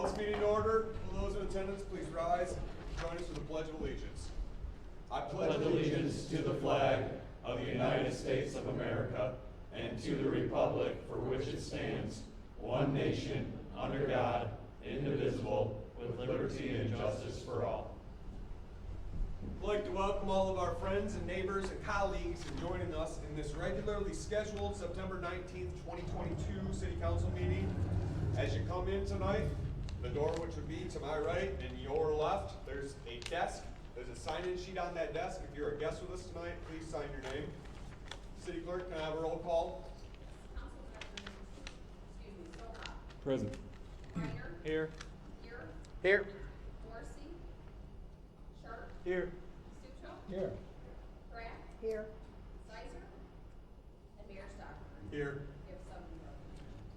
Call this meeting to order. Will those in attendance please rise and join us for the Pledge of Allegiance. I pledge allegiance to the flag of the United States of America and to the republic for which it stands, one nation, under God, indivisible, with liberty and justice for all. I'd like to welcome all of our friends and neighbors and colleagues in joining us in this regularly scheduled September 19th, 2022 City Council meeting. As you come in tonight, the door, which would be to my right and your left, there's a desk. There's a sign-in sheet on that desk. If you're a guest with us tonight, please sign your name. City Clerk, can I have a roll call? Soha. Present. Reiner. Here. Here. Here. Morrissey. Sharp. Here. Stucho. Here. Pratt. Here. Sizer. And Mayor Stockman. Here. We have 7 present.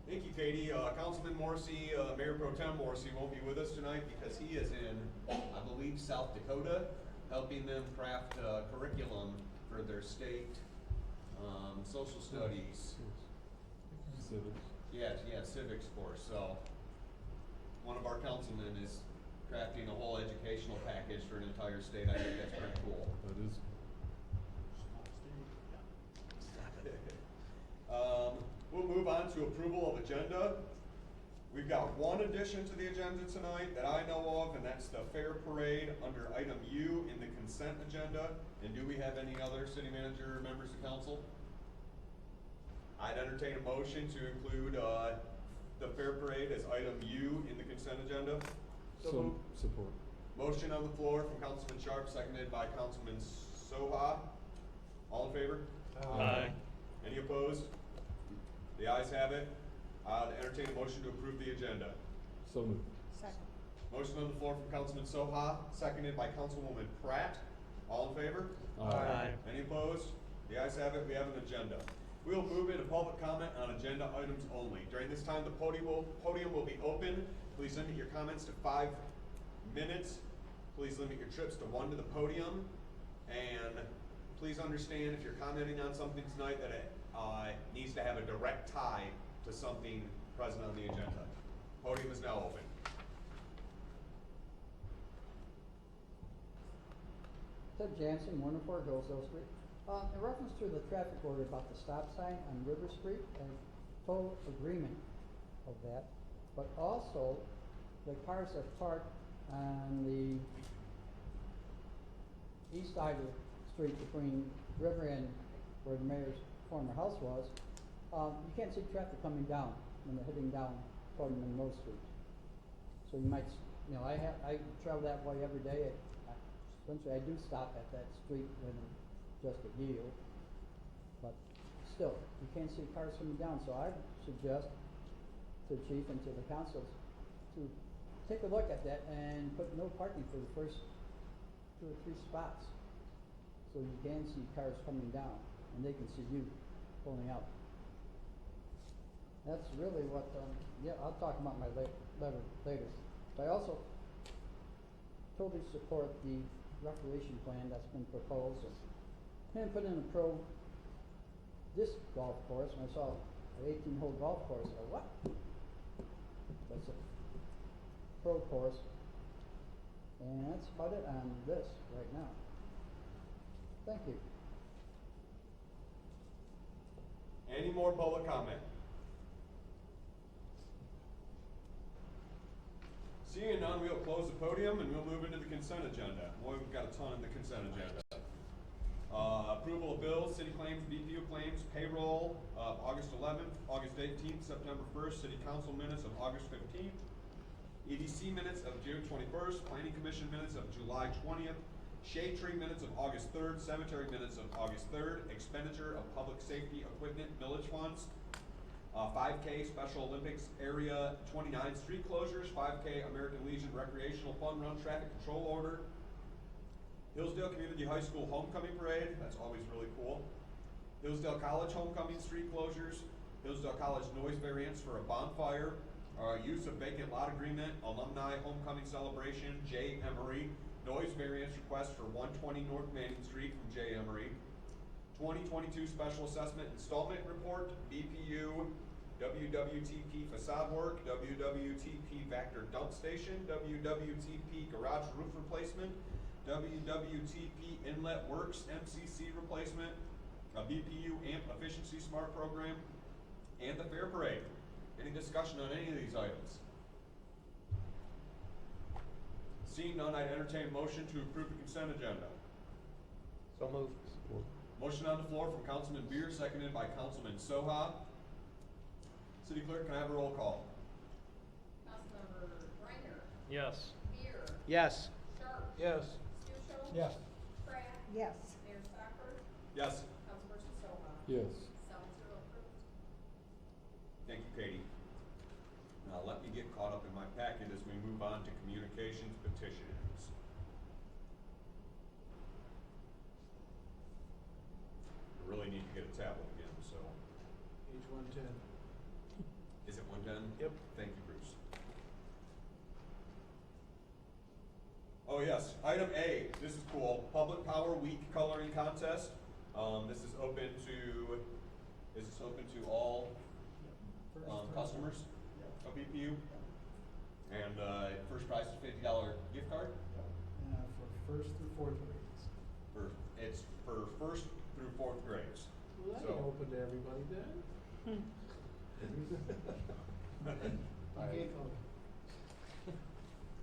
Thank you, Katie. Councilman Morrissey, Mayor Pro Tem Morrissey won't be with us tonight because he is in, I believe, South Dakota, helping them craft curriculum for their state social studies. Civics. Yeah, civics course. So one of our councilmen is crafting a whole educational package for an entire state. I think that's pretty cool. That is. We'll move on to approval of agenda. We've got one addition to the agenda tonight that I know of, and that's the fair parade under item U in the consent agenda. And do we have any other city manager or members of council? I'd entertain a motion to include the fair parade as item U in the consent agenda. So support. Motion on the floor from Councilman Sharp, seconded by Councilman Soha. All in favor? Aye. Any opposed? The ayes have it. I'd entertain a motion to approve the agenda. So moved. Second. Motion on the floor from Councilman Soha, seconded by Councilwoman Pratt. All in favor? Aye. Any opposed? The ayes have it. We have an agenda. We will move into public comment on agenda items only. During this time, the podium will be open. Please limit your comments to 5 minutes. Please limit your trips to 1 to the podium. And please understand if you're commenting on something tonight that it needs to have a direct tie to something present on the agenda. Podium is now open. Ted Jansen, 104 Hillsdale Street. In reference to the traffic order about the stop sign on River Street, I total agreement of that. But also, the cars that parked on the east side of the street between River and where the mayor's former house was, you can't see traffic coming down when they're heading down toward Monroe Street. So you might, I travel that way every day. Essentially, I do stop at that street when just a yield, but still, you can't see cars coming down. So I suggest to the chief and to the councils to take a look at that and put no parking for the first 2 or 3 spots, so you can see cars coming down and they can see you pulling out. That's really what, I'll talk about my letter later. But I also totally support the recreation plan that's been proposed and put in a pro disc golf course. When I saw an 18-hole golf course, I thought, what? That's a pro course. And that's about it on this right now. Thank you. Any more public comment? Seeing none, we'll close the podium and we'll move into the consent agenda. Boy, we've got a ton in the consent agenda. Approval of bills, city claims, BPU claims, payroll of August 11th, August 18th, September 1st, city council minutes of August 15th, EDC minutes of June 21st, planning commission minutes of July 20th, shade tree minutes of August 3rd, cemetery minutes of August 3rd, expenditure of public safety equipment millage funds, 5K Special Olympics Area 29 street closures, 5K American Legion Recreational Fun Run traffic control order, Hillsdale Community High School Homecoming Parade, that's always really cool, Hillsdale College Homecoming street closures, Hillsdale College noise variance for a bonfire, use of vacant lot agreement, alumni homecoming celebration, J. Emery, noise variance request for 120 North Manning Street from J. Emery, 2022 Special Assessment Installment Report, BPU, WWTP facade work, WWTP Vector dump station, WWTP garage roof replacement, WWTP inlet works MCC replacement, a BPU amp efficiency smart program, and the fair parade. Any discussion on any of these items? Seeing none, I'd entertain a motion to approve the consent agenda. So moved. Support. Motion on the floor from Councilman Beer, seconded by Councilman Soha. City Clerk, can I have a roll call? Councilmember Reiner. Yes. Beer. Yes. Sharp. Yes. Stewart. Yes. Pratt. Yes. Mayor Stockford. Yes. Councilperson Soha. Yes. 7-0 approved. Thank you, Katie. Now let me get caught up in my packet as we move on to communications petitions. I really need to get a tablet again, so. Page 110. Is it 110? Yep. Thank you, Bruce. Oh yes, item A, this is cool, Public Power Week coloring contest. This is open to all customers of BPU. And first prize is $50 gift card. For first through fourth grades. It's for first through fourth grades. Well, that So- ain't open to everybody then.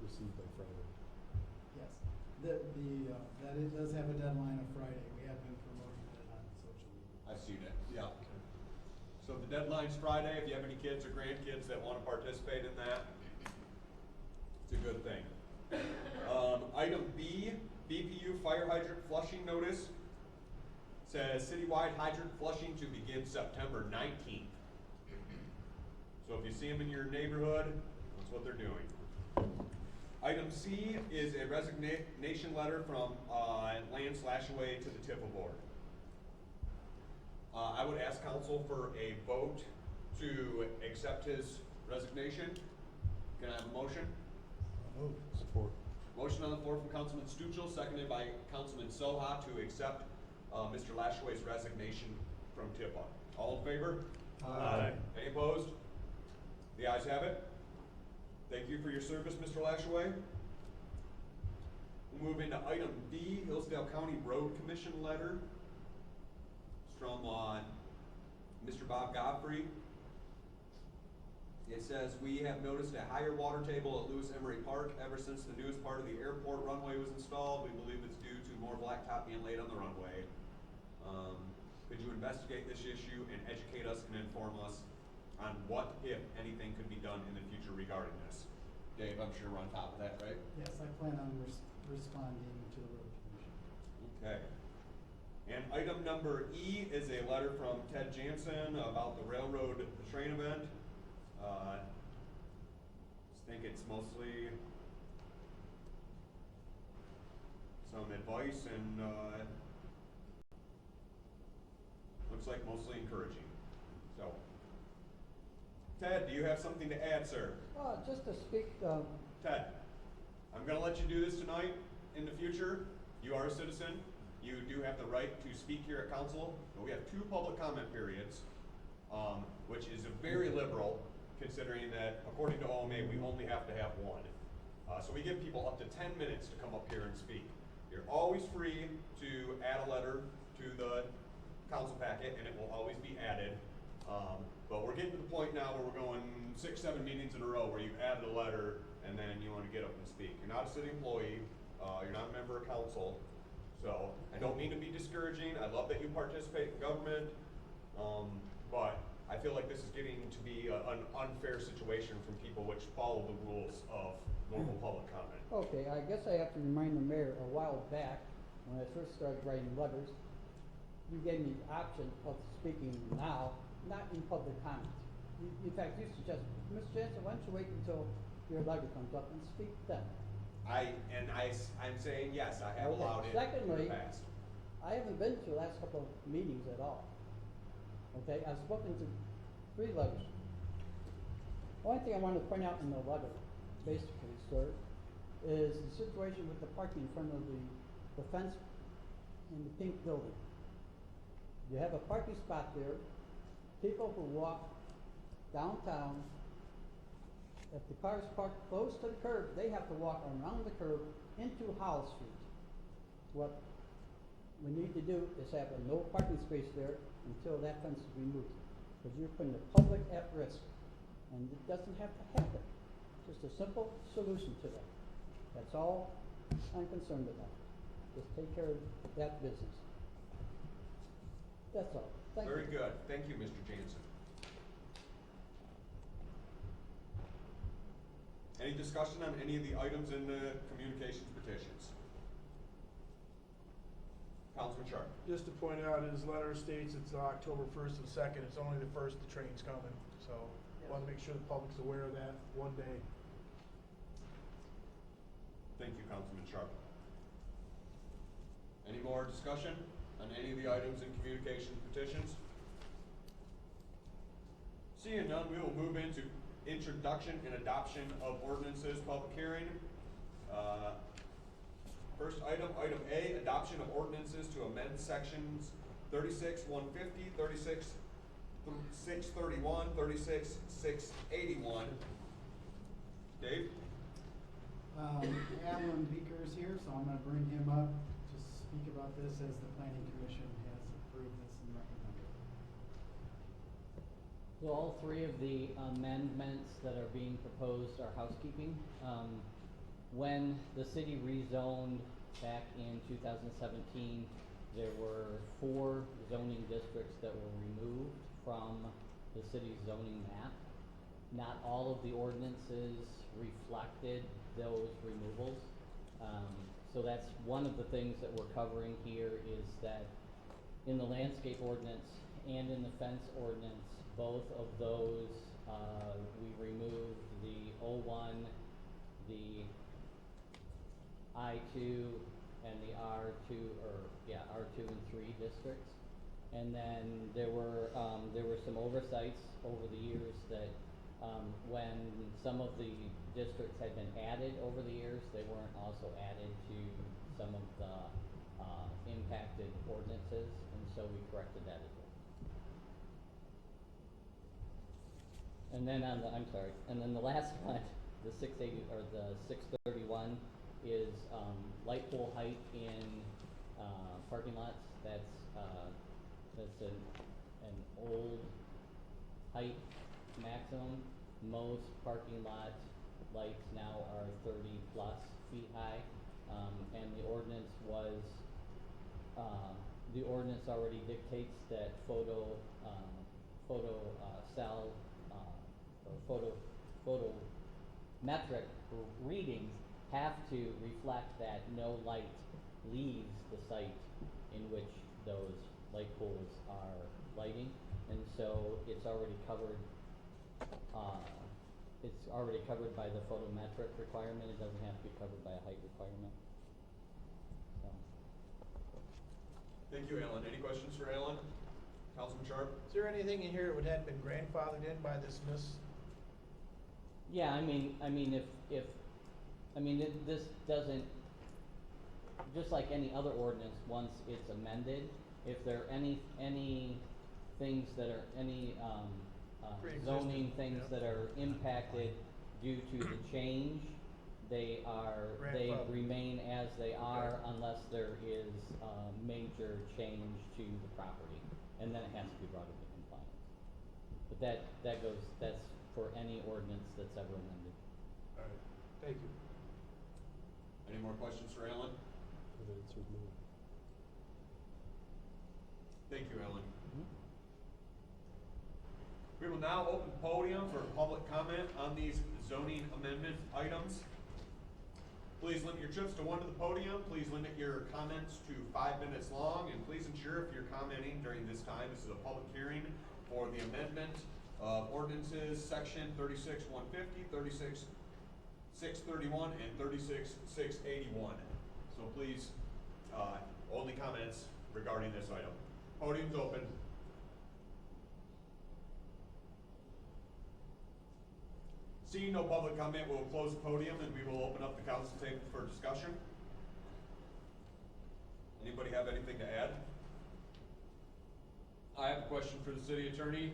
Received by Friday. Yes, that it does have a deadline of Friday. We have been promoting it on social media. I've seen it, yeah. So the deadline's Friday. If you have any kids or grandkids that want to participate in that, it's a good thing. Item B, BPU fire hydrant flushing notice. Says citywide hydrant flushing to begin September 19th. So if you see them in your neighborhood, that's what they're doing. Item C is a resignation letter from Lance Lashaway to the TIPA board. I would ask council for a vote to accept his resignation. Can I have a motion? Moved. Support. Motion on the floor from Councilman Stuchel, seconded by Councilman Soha to accept Mr. Lashaway's resignation from TIPA. All in favor? Aye. Any opposed? The ayes have it. Thank you for your service, Mr. Lashaway. We'll move into item D, Hillsdale County Road Commission letter. It's from Mr. Bob Godfrey. It says, we have noticed a higher water table at Lewis Emery Park ever since the newest part of the airport runway was installed. We believe it's due to more blacktop being laid on the runway. Could you investigate this issue and educate us and inform us on what, if anything, could be done in the future regarding this? Dave, I'm sure we're on top of that, right? Yes, I plan on responding to the road commission. Okay. And item number E is a letter from Ted Jansen about the railroad train event. I think it's mostly some advice and looks like mostly encouraging. So, Ted, do you have something to add, sir? Just to speak, Ted, I'm gonna let you do this tonight. In the future, you are a citizen. You do have the right to speak here at council, but we have 2 public comment periods, which is very liberal, considering that according to OMA, we only have to have 1. So we give people up to 10 minutes to come up here and speak. You're always free to add a letter to the council packet, and it will always be added. But we're getting to the point now where we're going 6, 7 meetings in a row where you've added a letter and then you want to get up and speak. You're not a city employee, you're not a member of council, so I don't mean to be discouraging. I love that you participate in government, but I feel like this is getting to be an unfair situation from people which follow the rules of normal public comment. okay, I guess I have to remind the mayor, a while back, when I first started writing letters, you gave me the option of speaking now, not in public comment. In fact, you suggested, Ms. Jansen, why don't you wait until your letter comes up and speak then? I'm saying yes, I have Okay. allowed it in Secondly, the past. I haven't been to the last couple of meetings at all. Okay, I've spoken to 3 letters. One thing I want to point out in the letter, basically, sir, is the situation with the parking in front of the fence in the pink building. You have a parking spot there. People who walk downtown. If the car's parked close to the curb, they have to walk around the curb into Howell Street. What we need to do is have a no parking space there until that fence is removed, because you're putting the public at risk, and it doesn't have to happen. Just a simple solution to that. That's all I'm concerned about. Just take care of that business. That's all. Thank you. Very good. Thank you, Mr. Jansen. Any discussion on any of the items in the communications petitions? Councilman Sharp. Just to point out, his letter states it's October 1st and 2nd, it's only the 1st the train's coming, so want to make sure the public's aware of that one day. Thank you, Councilman Sharp. Any more discussion on any of the items in communication petitions? Seeing none, we will move into introduction and adoption of ordinances, public hearing. First item, item A, adoption of ordinances to amend sections 36-150, 36-631, 36-681. Dave? Alan Beaker is here, so I'm gonna bring him up to speak about this as the planning commission has approved this and recommended. So all three of the amendments that are being proposed are housekeeping. When the city rezoned back in 2017, there were 4 zoning districts that were removed from the city's zoning map. Not all of the ordinances reflected those removals. So that's one of the things that we're covering here, is that in the landscape ordinance and in the fence ordinance, both of those, we removed the O1, the I2, and the R2, R2 and 3 districts. And then there were some oversights over the years that, when some of the districts had been added over the years, they weren't also added to some of the, impacted ordinances, and so we corrected that as well. And then and then the last one, the 680, or the 631, is, light pole height in, parking lots. That's an old height maximum. Most parking lot lights now are 30+ feet high, and the ordinance already dictates that photometric readings have to reflect that no light leaves the site in which those light poles are lighting, and so it's already covered. It's already covered by the photometric requirement. It doesn't have to be covered by a height requirement. So. Thank you, Alan. Any questions for Alan? Councilman Sharp? Is there anything in here that would have been grandfathered in by this miss? Yeah, this doesn't, just like any other ordinance, once it's amended, if there are any things that are, zoning things that are impacted due to the change, they remain as they are unless there is a major change to the property, and then it has to be brought into compliance. But that's for any ordinance that's ever amended. All right, thank you. Any more questions for Alan? Thank you, Alan. We will now open the podium for public comment on these zoning amendment items. Please limit your trips to one to the podium. Please limit your comments to 5 minutes long, and please ensure if you're commenting during this time, this is a public hearing for the amendment of ordinances section 36-150, 36-631, and 36-681. So please, only comments regarding this item. Podium's open. Seeing no public comment, we'll close the podium and we will open up the council table for discussion. Anybody have anything to add? I have a question for the city attorney.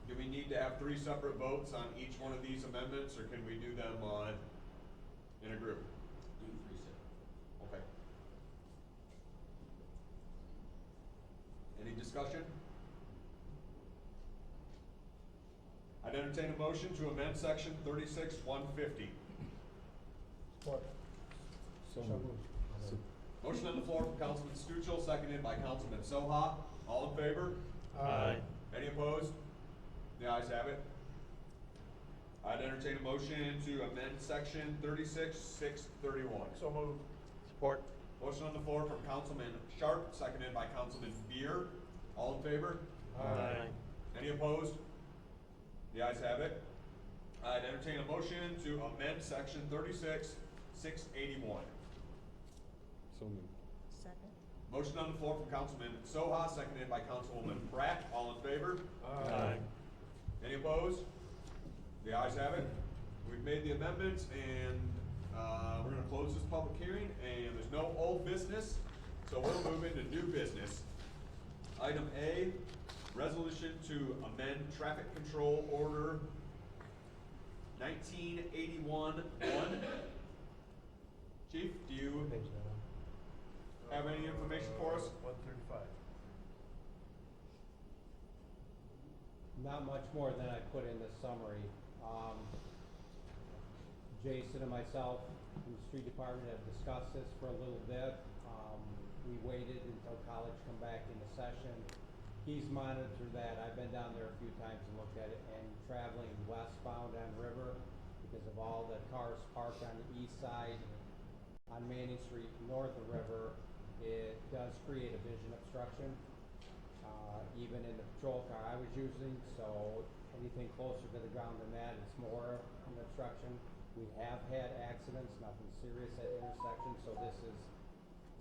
Do we need to have 3 separate votes on each one of these amendments, or can we do them in a group? Do 3 separate. Okay. Any discussion? I'd entertain a motion to amend section 36-150. Support. So moved. Motion on the floor from Councilman Stuchel, seconded by Councilman Soha. All in favor? Aye. Any opposed? The ayes have it. I'd entertain a motion to amend section 36-631. So moved. Support. Motion on the floor from Councilman Sharp, seconded by Councilman Beer. All in favor? Any opposed? The ayes have it. I'd entertain a motion to amend section 36-681. So moved. Second. Motion on the floor from Councilman Soha, seconded by Councilwoman Pratt. All in favor? Any opposed? The ayes have it. We've made the amendments, and we're gonna close this public hearing, and there's no old business, so we'll move into new business. Item A, resolution to amend traffic control order 1981-1. Chief, do you Page that have any information for us? 135. Not much more than I put in the summary. Jason and myself from the street department have discussed this for a little bit. We waited until college come back into session. He's monitored that. I've been down there a few times and looked at it, and traveling westbound on River, because of all the cars parked on the east side on Manning Street north of River, it does create a vision obstruction. Even in the patrol car I was using, so anything closer to the ground than that, it's more an obstruction. We have had accidents, nothing serious at intersections, so this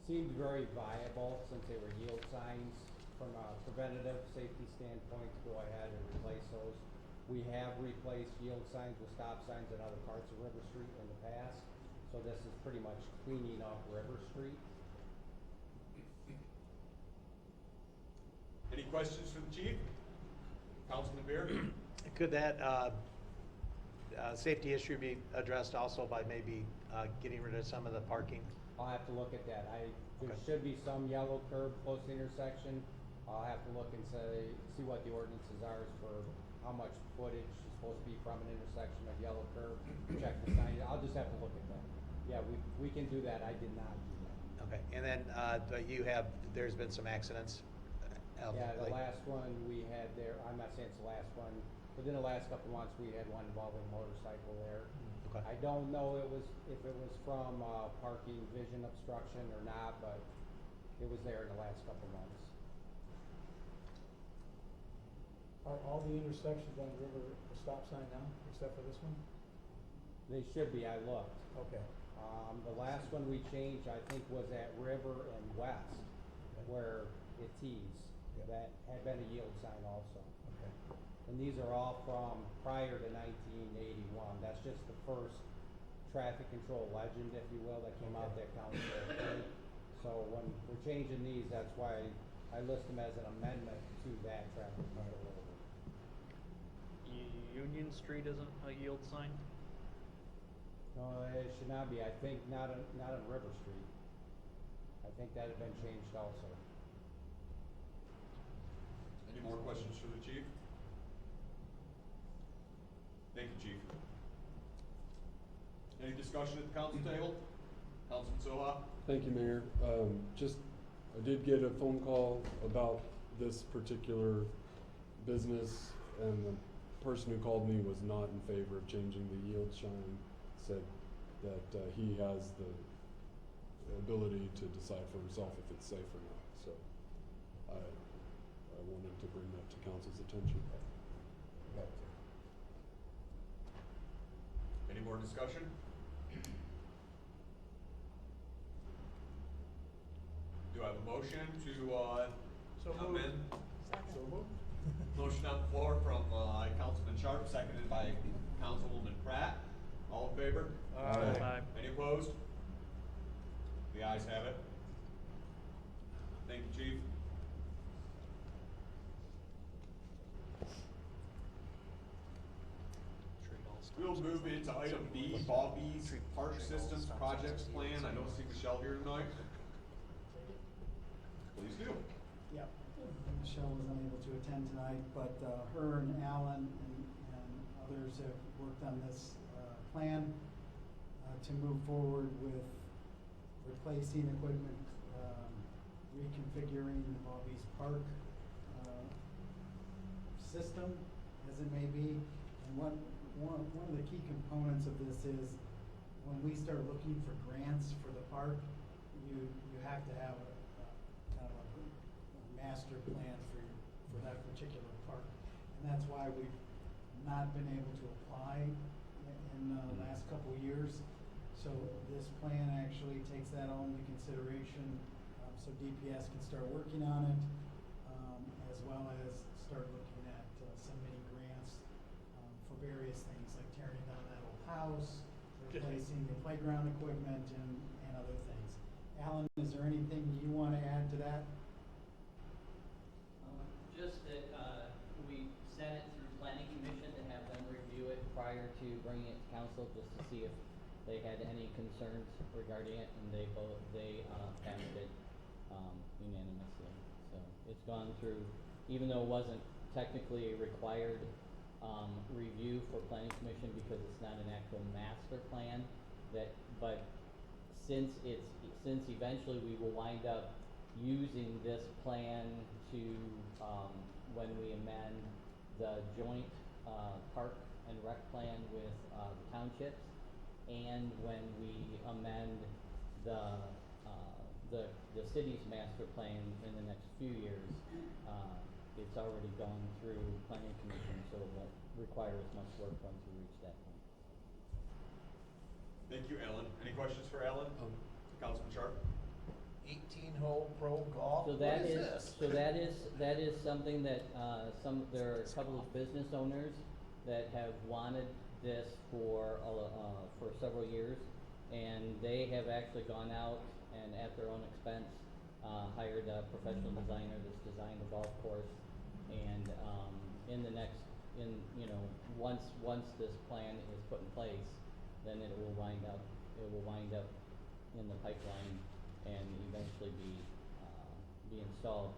seemed very viable since they were yield signs. From a preventative safety standpoint, to go ahead and replace those. We have replaced yield signs with stop signs in other parts of River Street in the past, so this is pretty much cleaning up River Street. Any questions for the chief? Councilman Beer? Could that safety issue be addressed also by maybe getting rid of some of the parking? I'll have to look at that. There Okay. should be some yellow curb close to the intersection. I'll have to look and see what the ordinances are as for how much footage is supposed to be from an intersection of yellow curb. Check the sign. I'll just have to look at that. Yeah, we can do that. I did not do that. Okay, and then there's been some accidents? Yeah, the last one we had there, I'm not saying it's the last one, within the last couple months, we had one involving a motorcycle there. Okay. I don't know if it was from parking vision obstruction or not, but it was there in the last couple months. Are all the intersections on River a stop sign now, except for this one? They should be, I looked. Okay. The last one we changed, I think, was at River and West, where it tees. That had been a yield sign also. Okay. And these are all from prior to 1981. That's just the first traffic control legend, if you will, that came out that council. So when we're changing these, that's why I list them as an amendment to that traffic control order. Union Street isn't a yield sign? No, it should not be. I think not on River Street. I think that had been changed also. Any more questions for the chief? Thank you, chief. Any discussion at the council table? Councilman Soha? Thank you, Mayor. I did get a phone call about this particular business, and the person who called me was not in favor of changing the yield sign, said that he has the ability to decide for himself if it's safe or not. So I wanted to bring that to council's attention. Any more discussion? Do I have a motion to So moved. amend? So moved. Motion on the floor from Councilman Sharp, seconded by Councilwoman Pratt. All in favor? Aye. Any opposed? The ayes have it. Thank you, chief. will move into item B, Bobby's Park Systems Projects Plan. I don't see Michelle here tonight. Please do. Yep. Michelle was unable to attend tonight, but her and Alan and others have worked on this plan to move forward with replacing equipment, reconfiguring the Bobby's Park system, as it may be. And one of the key components of this is when we start looking for grants for the park, you have to have a kind of a master plan for that particular park. And that's why we've not been able to apply in the last couple of years. So this plan actually takes that all into consideration, so DPS can start working on it, as well as start looking at submitting grants for various things like tearing down that old house, replacing the playground equipment, and other things. Alan, is there anything you want to add to that? Just that we sent it through planning commission to have them review it prior to bringing it to council, just to see if they had any concerns regarding it, and they passed it unanimously. So it's gone through, even though it wasn't technically a required review for planning commission because it's not an actual master plan, but since eventually we will wind up using this plan to when we amend the joint park and rec plan with the townships, and when we amend the city's master plan in the next few years, it's already gone through planning commission, so it won't require as much work once we reach that point. Thank you, Alan. Any questions for Alan? Councilman Sharp? 18-hole pro golf. So What that is is, this? that is something that, there are a couple of business owners that have wanted this for several years, and they have actually gone out and at their own expense, hired a professional designer that's designed the golf course, and, once this plan is put in place, then it will wind up in the pipeline and eventually be installed.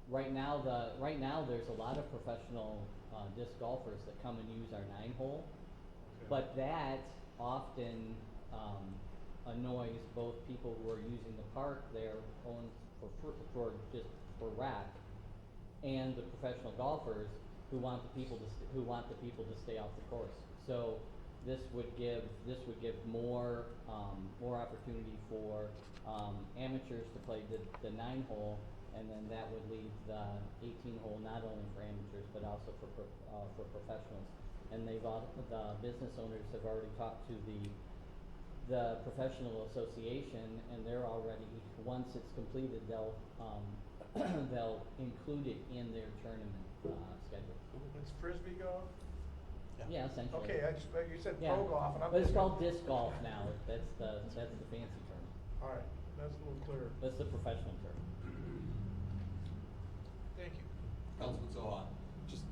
Right now, there's a lot of professional disc golfers that come and use our 9-hole, but that often annoys both people who are using the park their own for rec, and the professional golfers who want the people to stay off the course. So this would give more opportunity for amateurs to play the 9-hole, and then that would leave the 18-hole not only for amateurs but also for professionals. And the business owners have already talked to the professional association, and they're already, once it's completed, they'll include it in their tournament schedule. It's frisbee golf? Yeah, essentially. Okay, you said Yeah. pro golf, and I'm But it's thinking- called disc golf now. That's the fancy term. All right, that's a little clearer. That's the professional term. Thank you. Councilman Sohan? Just,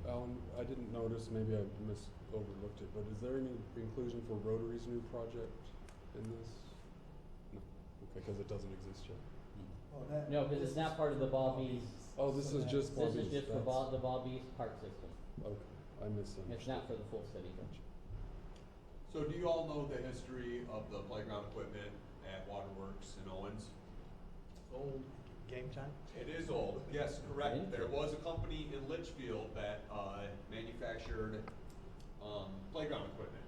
Alan, I didn't notice, maybe I overlooked it, but is there any inclusion for Rotary's new project in this? No, okay, because it doesn't exist yet. Oh, that- No, because this it's not is part of the Ball Bees. Oh, this is just This Bobby's, is just for that's- the Ball Bees park system. Okay, I misunderstood. It's not for the full city. Gotcha. So do you all know the history of the playground equipment at Waterworks in Owens? Old game time? It is old, yes, correct. Thank There you. was a company in Litchfield that manufactured playground equipment.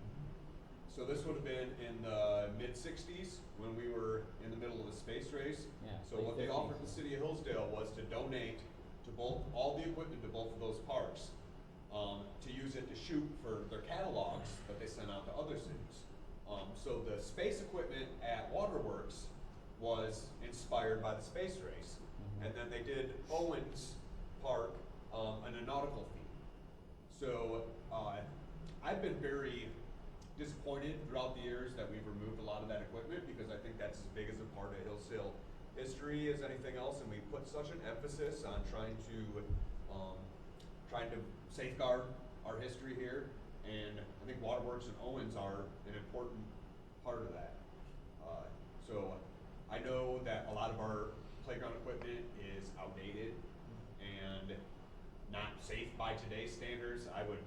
So this would have been in the mid-60s when we were in the middle of the space race. Yeah, So late what they 50s. offered the city of Hillsdale was to donate to all the equipment to both of those parks, to use it to shoot for their catalogs that they sent out to other cities. So the space equipment at Waterworks was inspired by the space race. Mhm. And then they did Owens Park in a nautical theme. So I've been very disappointed throughout the years that we've removed a lot of that equipment, because I think that's as big as a part of Hillsdale history as anything else, and we put such an emphasis on trying to safeguard our history here, and I think Waterworks and Owens are an important part of that. So I know that a lot of our playground equipment is outdated and not safe by today's standards. I would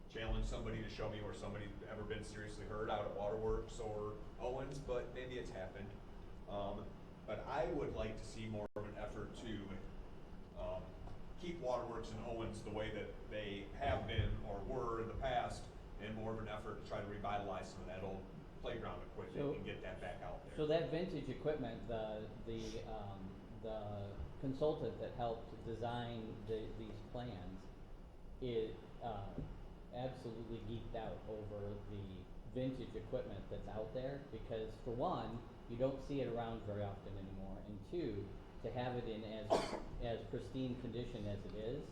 challenge somebody to show me where somebody's ever been seriously hurt out at Waterworks or Owens, but maybe it's happened. But I would like to see more of an effort to keep Waterworks and Owens the way that they have been or were in the past, and more of an effort to try to revitalize some of that old playground equipment and get that back out there. So that vintage equipment, the consultant that helped design these plans, absolutely geeked out over the vintage equipment that's out there, because for one, you don't see it around very often anymore, and two, to have it in as pristine condition as it is.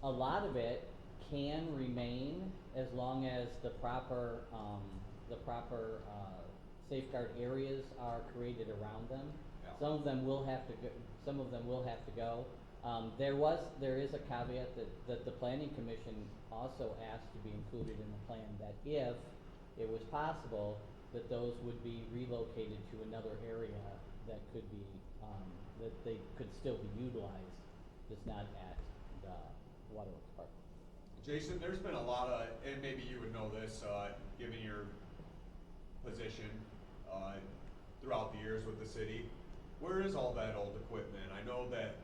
A lot of it can remain as long as the proper safeguard areas are created around them. Yeah. Some of them will have to go. There is a caveat that the planning commission also asked to be included in the plan, that if it was possible, that those would be relocated to another area that could be, that they could still be utilized, just not at the Waterworks Park. Jason, there's been a lot of, and maybe you would know this, given your position throughout the years with the city. Where is all that old equipment? I know that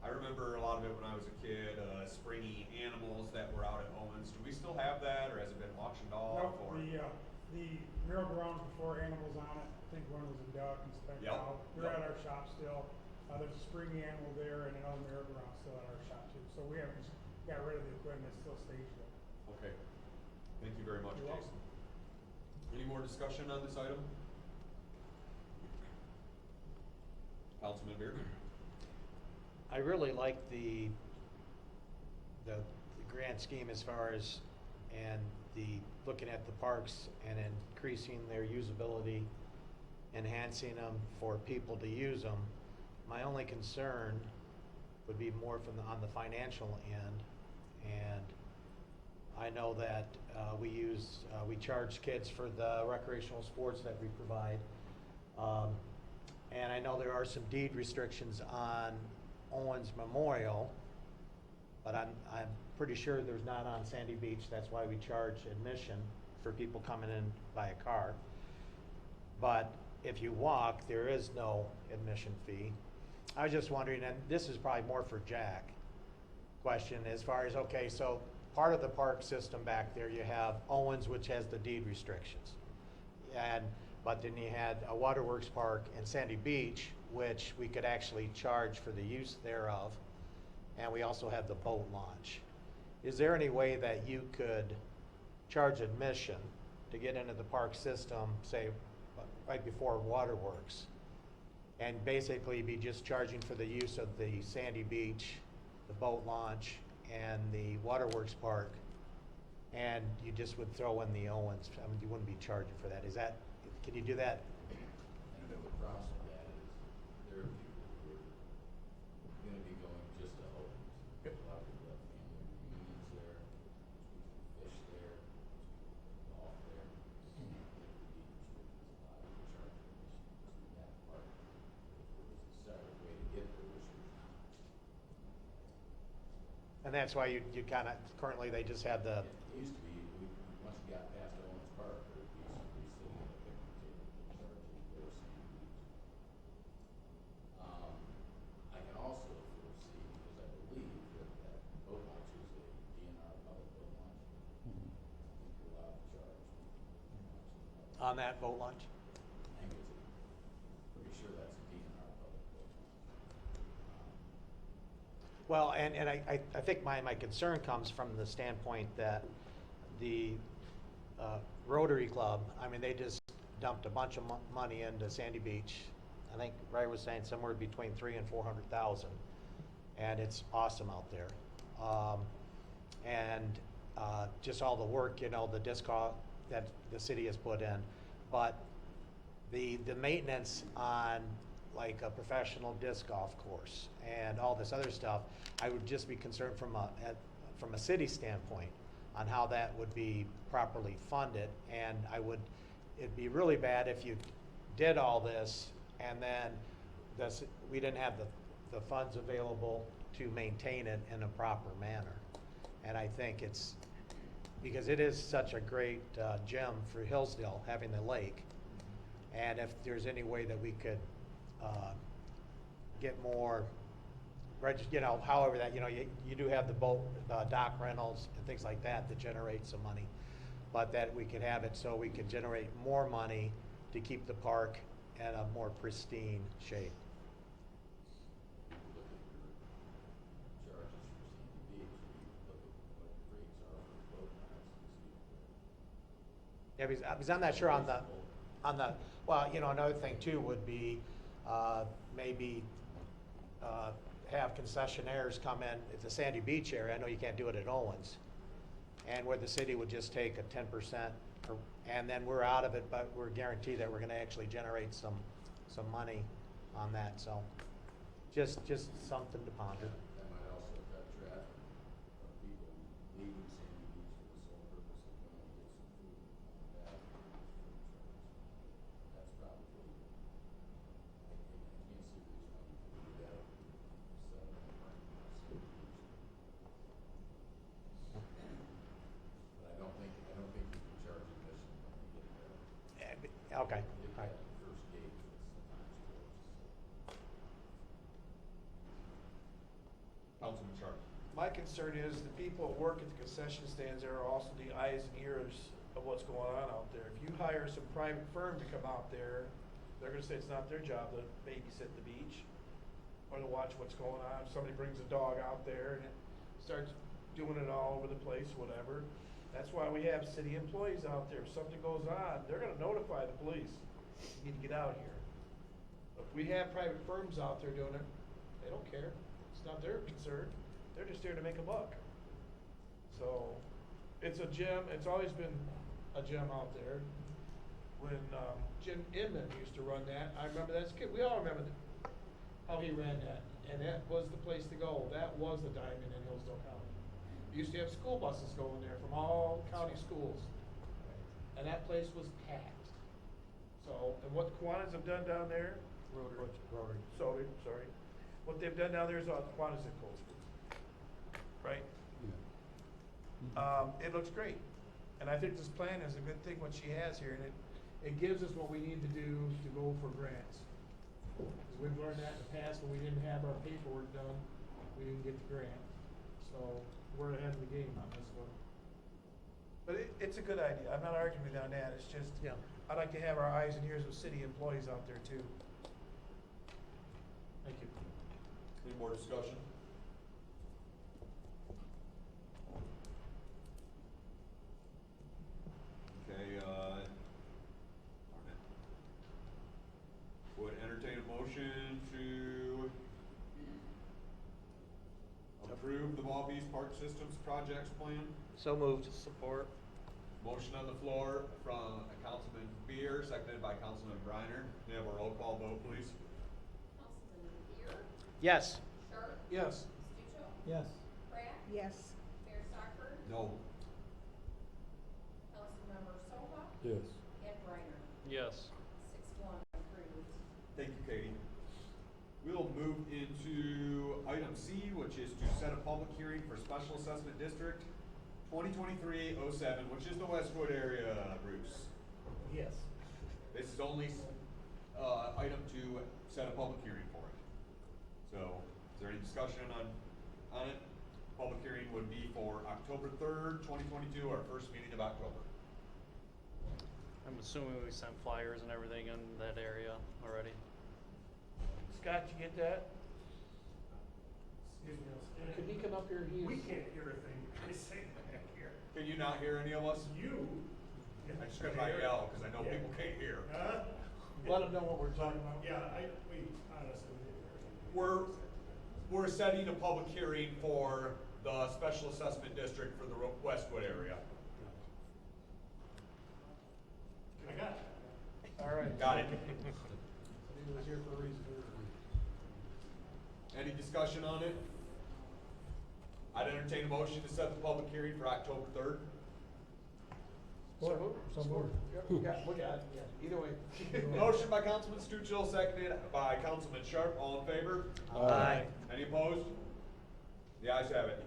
I remember a lot of it when I was a kid, springy animals that were out at Owens. Do we still have that, or has it been auctioned off? Nope, Or? the merry-go-round before animals on it, I think one was a duck and spec Yep, out. They're yep. at our shop still. There's a springy animal there and another merry-go-round still at our shop too. So we haven't just got rid of the equipment, it's still staged there. Okay. Thank you very much, You're Jason. welcome. Any more discussion on this item? Councilman Beard? I really like the grand scheme as far as, and the looking at the parks and increasing their usability, enhancing them for people to use them. My only concern would be more on the financial end, and I know that we charge kids for the recreational sports that we provide, and I know there are some deed restrictions on Owens Memorial, but I'm pretty sure there's not on Sandy Beach. That's why we charge admission for people coming in by a car. But if you walk, there is no admission fee. I was just wondering, and this is probably more for Jack, question as far as, okay, so part of the park system back there, you have Owens, which has the deed restrictions. But then you had a Waterworks Park in Sandy Beach, which we could actually charge for the use thereof. And we also have the boat launch. Is there any way that you could charge admission to get into the park system, say, right before Waterworks, and basically be just charging for the use of the Sandy Beach, the boat launch, and the Waterworks Park, and you just would throw in the Owens? I mean, you wouldn't be charging for that. Can you do that? And the problem with that is there are people who are going to be going just to Owens. Yep. A lot of people have family reunions there, fish there, golf there. There would be restrictions allowed to charge admission to that park. If there was a separate way to get there, which there's not. And that's why you kind of, currently they just have the, It used to be, once you got past Owens Park, there used to be sitting at a picnic table that charged you for Sandy Beach. I can also foresee, because I believe that boat launch is a DNR public boat launch. I think you're allowed to charge. on that boat launch? I think pretty sure that's a DNR public boat launch. Well, and I think my concern comes from the standpoint that the Rotary Club, I mean, they just dumped a bunch of money into Sandy Beach. I think Ray was saying somewhere between $300,000 and $400,000, and it's awesome out there. Just all the work, the disc golf that the city has put in, but the maintenance on like a professional disc golf course and all this other stuff, I would just be concerned from from a city standpoint on how that would be properly funded. And it'd be really bad if you did all this and then we didn't have the funds available to maintain it in a proper manner. And I think it's, because it is such a great gem for Hillsdale, having the lake. And if there's any way that we could get more, however that, you do have the boat, dock rentals and things like that that generate some money. But that we could have it so we could generate more money to keep the park in a more pristine shape. Yeah, because I'm not sure on the, well, another thing too would be, maybe, have concessionaires come in at the Sandy Beach area. I know you can't do it at Owens. And where the city would just take a 10%, and then we're out of it, but we're guaranteed that we're gonna actually generate some money on that, so just something to ponder. That might also cut traffic of people leaving Sandy Beach for the sole purpose of going to get some food and that. That's probably, I can't see the reason why you could do that. So, Sandy Beach. But I don't think you can charge admission when you get there. Okay, You all get right. that first gate that's sometimes closed. Councilman Sharp. My concern is the people that work at the concession stands there are also the eyes and ears of what's going on out there. If you hire some private firm to come out there, they're gonna say it's not their job to babysit the beach or to watch what's going on. If somebody brings a dog out there and it starts doing it all over the place, whatever. That's why we have city employees out there. If something goes on, they're gonna notify the police. You need to get out of here. If we have private firms out there doing it, they don't care. It's not their concern. They're just there to make a buck. So, it's a gem. It's always been a gem out there. When Jim Inman used to run that, I remember that as a kid. We all remember how he ran that. And that was the place to go. That was the diamond in Hillsdale County. We used to have school buses going there from all county schools. And that place was packed. So, and what the Kiwanis have done down there, Rotary. sorry. What they've done down there is all the Kiwanis have closed. Right? It looks great. And I think this plan is a good thing, what she has here, and it gives us what we need to do to go for grants. Because we've learned that in the past, when we didn't have our paperwork done, we didn't get the grant. So, we're ahead of the game on this one. But it's a good idea. I'm not arguing with you on that. It's just, Yeah. I'd like to have our eyes and ears of city employees out there too. Thank you. Any more discussion? Okay, darn it. Would entertain a motion to approve the Ball Beast Park Systems Projects Plan. So moved. Support. Motion on the floor from Councilman Beer, seconded by Councilman Briner. May I have a roll call vote, please? Councilman Beer, Yes. Sharp, Yes. Stucho, Yes. Pratt, Yes. Mayor Stockford, No. Councilmember Soba, Yes. and Reiner. Yes. 6-1 approved. Thank you, Katie. We'll move into item C, which is to set a public hearing for Special Assessment District 2023-07, which is the Westwood area, Bruce. Yes. This is only, item to set a public hearing for it. So, is there any discussion on it? Public hearing would be for October 3rd, 2022, our first meeting of October. I'm assuming we sent flyers and everything in that area already. Scott, you get that? Could he come up here? We can't hear a thing I say back here. Can you not hear any of us? You. I just gotta yell, cause I know people can't hear. Huh? Let him know what we're talking about. Yeah, we honestly didn't hear anything. We're setting a public hearing for the Special Assessment District for the Westwood area. I got it. All right. Got it. He was here for a reason. Any discussion on it? I'd entertain a motion to set the public hearing for October 3rd. Yep, we got it, yeah, either way. Motion by Councilman Stuchel, seconded by Councilman Sharp. All in favor? Aye. Any opposed? The ayes have it.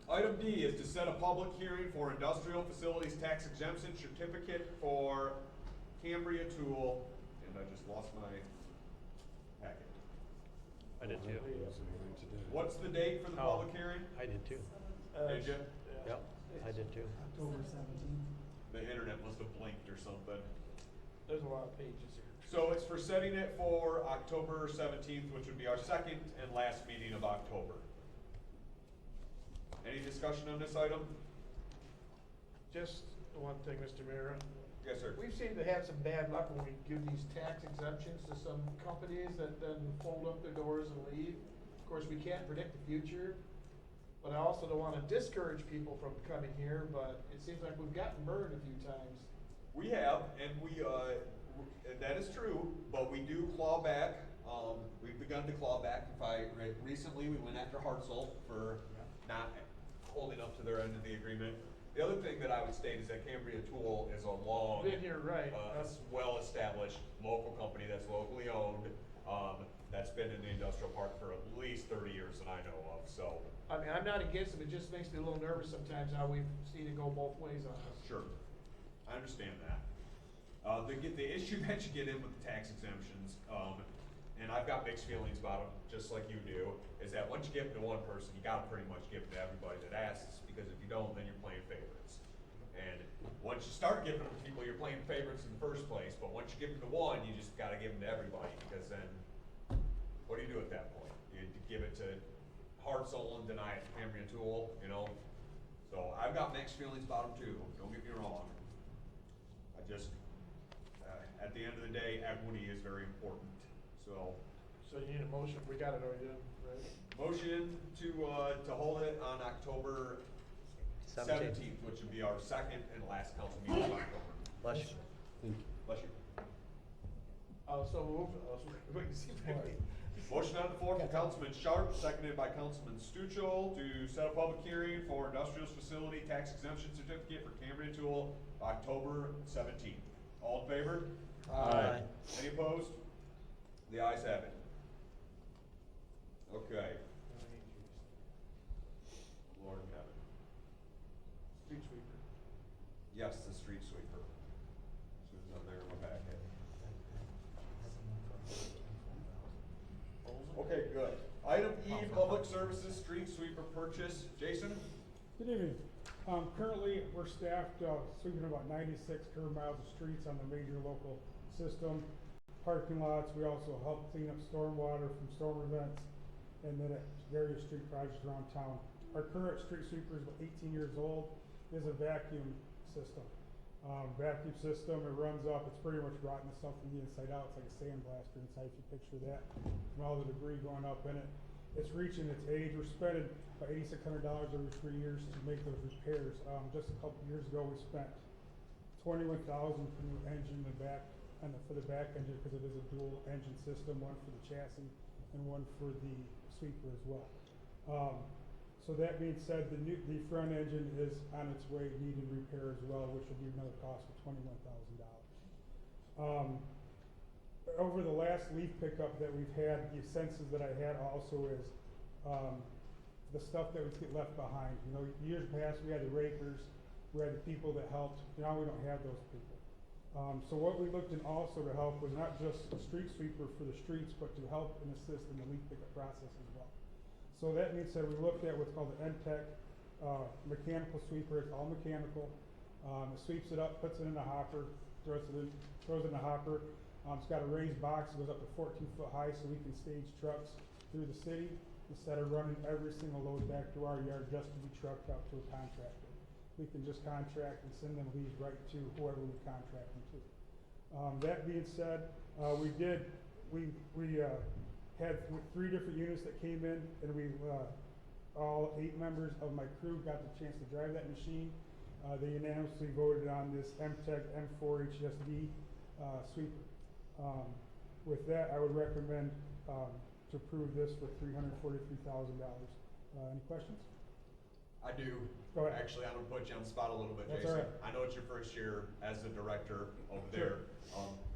Item D is to set a public hearing for industrial facilities tax exemption certificate for Cambria Tool, and I just lost my packet. I did too. What's the date for the Oh. public hearing? I did too. Did you? Yep, I did too. October 17th. The internet must have blinked or something. There's a lot of pages here. So it's for setting it for October 17th, which would be our second and last meeting of October. Any discussion on this item? Just one thing, Mr. Mayor. Yes, sir. We've seemed to have some bad luck when we give these tax exemptions to some companies that then fold up their doors and leave. Of course, we can't predict the future, but I also don't wanna discourage people from coming here, but it seems like we've gotten burned a few times. We have, and that is true, but we do claw back. We've begun to claw back. Recently, we went after Hartzell for not holding up to their end of the agreement. The other thing that I would state is that Cambria Tool is a long, Been here, right. well-established local company that's locally owned, that's been in the industrial park for at least 30 years that I know of, so. I mean, I'm not against them, it just makes me a little nervous sometimes how we've seen it go both ways on us. Sure, I understand that. The issue that you get in with the tax exemptions, and I've got mixed feelings about them, just like you do, is that once you give them to one person, you gotta pretty much give them to everybody that asks, because if you don't, then you're playing favorites. And once you start giving them to people, you're playing favorites in the first place, but once you give them to one, you just gotta give them to everybody, because then, what do you do at that point? You give it to Hartzell and deny it to Cambria Tool, you know? So I've got mixed feelings about them too, don't get me wrong. I just, at the end of the day, equity is very important, so. So you need a motion, we got it already done, right? Motion to hold it on October 17th, which would be our second and last council meeting of October. Bless you. Thank you. Bless you. So moved, wait, see if I can- Motion on the floor from Councilman Sharp, seconded by Councilman Stuchel, to set a public hearing for industrial facility tax exemption certificate for Cambria Tool, October 17th. All in favor? Aye. Any opposed? The ayes have it. Okay. Lord in heaven. Street sweeper. Yes, the street sweeper. As soon as I'm there, I'm back in. Okay, good. Item E, public services, street sweeper purchase. Jason? Good evening. Currently, we're staffed, sweeping about 96 curb miles of streets on the major local system. Parking lots, we also help clean up stormwater from storm events, and then at various street projects around town. Our current street sweeper is about 18 years old, is a vacuum system. It runs up, it's pretty much rotten itself from the inside out. It's like a sandblaster inside, if you picture that, and all the debris going up in it. It's reaching its age. We're spending about $8,600 every 3 years to make those repairs. Just a couple years ago, we spent $21,000 for new engine in the back, for the back engine, because it is a dual engine system, one for the chassis and one for the sweeper as well. So that being said, the front engine is on its way needing repair as well, which will be another cost of $21,000. Over the last leaf pickup that we've had, the senses that I had also is the stuff that would get left behind. You know, years past we had the rakers, we had the people that helped. Now we don't have those people. So what we looked in also to help was not just a street sweeper for the streets, but to help and assist in the leaf pickup process as well. So that means that we looked at what's called the MTech mechanical sweeper. It's all mechanical. It sweeps it up, puts it in the hopper, throws it in the hopper. It's got a raised box. It goes up to 14 foot high, so we can stage trucks through the city instead of running every single load back to our yard just to be trucked out to a contractor. We can just contract and send them leads right to whoever we contract them to. That being said, we had 3 different units that came in, and we all 8 members of my crew got the chance to drive that machine. They unanimously voted on this MTech M4 HSD sweeper. With that, I would recommend to approve this for $343,000. Any questions? I do. Go ahead. Actually, I'm gonna put you on the spot a little bit, That's Jason. all right. I know it's your first year as the director over Sure. there.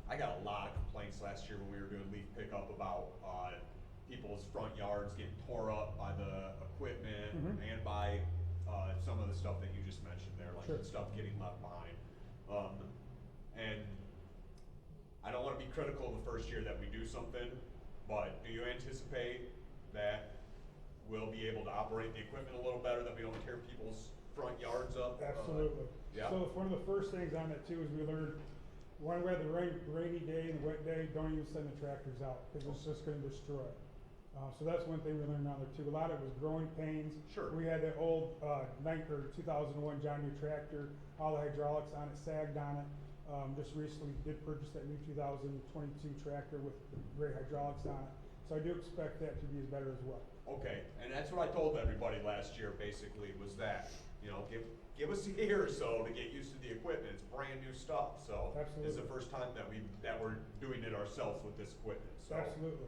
I got a lot of complaints last year when we were doing leaf pickup about, people's front yards getting tore up by the equipment Mhm. and by, some of the stuff that you just mentioned there, like Sure. the stuff getting left behind. And I don't wanna be critical the first year that we do something, but do you anticipate that we'll be able to operate the equipment a little better, that we don't tear people's front yards up? Absolutely. Yeah. So one of the first things on that too is we learned, when we had the rainy day and the wet day, don't even send the tractors out, because it's just gonna destroy it. So that's one thing we learned on there too. A lot of it was growing pains. Sure. We had that old, 2001 John Deere tractor, all the hydraulics on it, sagged on it. Just recently did purchase that new 2022 tractor with great hydraulics on it. So I do expect that to be as better as well. Okay, and that's what I told everybody last year, basically, was that, give us a year or so to get used to the equipment. It's brand new stuff, so. It's the Absolutely. first time that we're doing it ourselves with this equipment, so. Absolutely.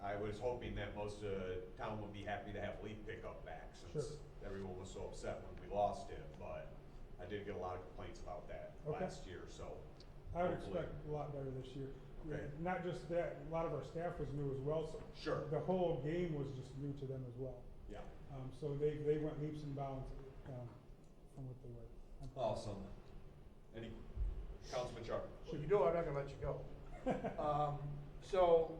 I was hoping that most of town would be happy to have leaf pickup back, since Sure. everyone was so upset when we lost it, but I did get a lot of complaints about that Okay. last year, so. I would hopefully- expect a lot better this year. Okay. Not just that, a lot of our staff was new as well, so. Sure. The whole game was just new to them as well. Yeah, So they went leaps and bounds, from what they were. I'm proud. awesome. Any, Councilman Sharp? Well, you know I'm not gonna let you go. So,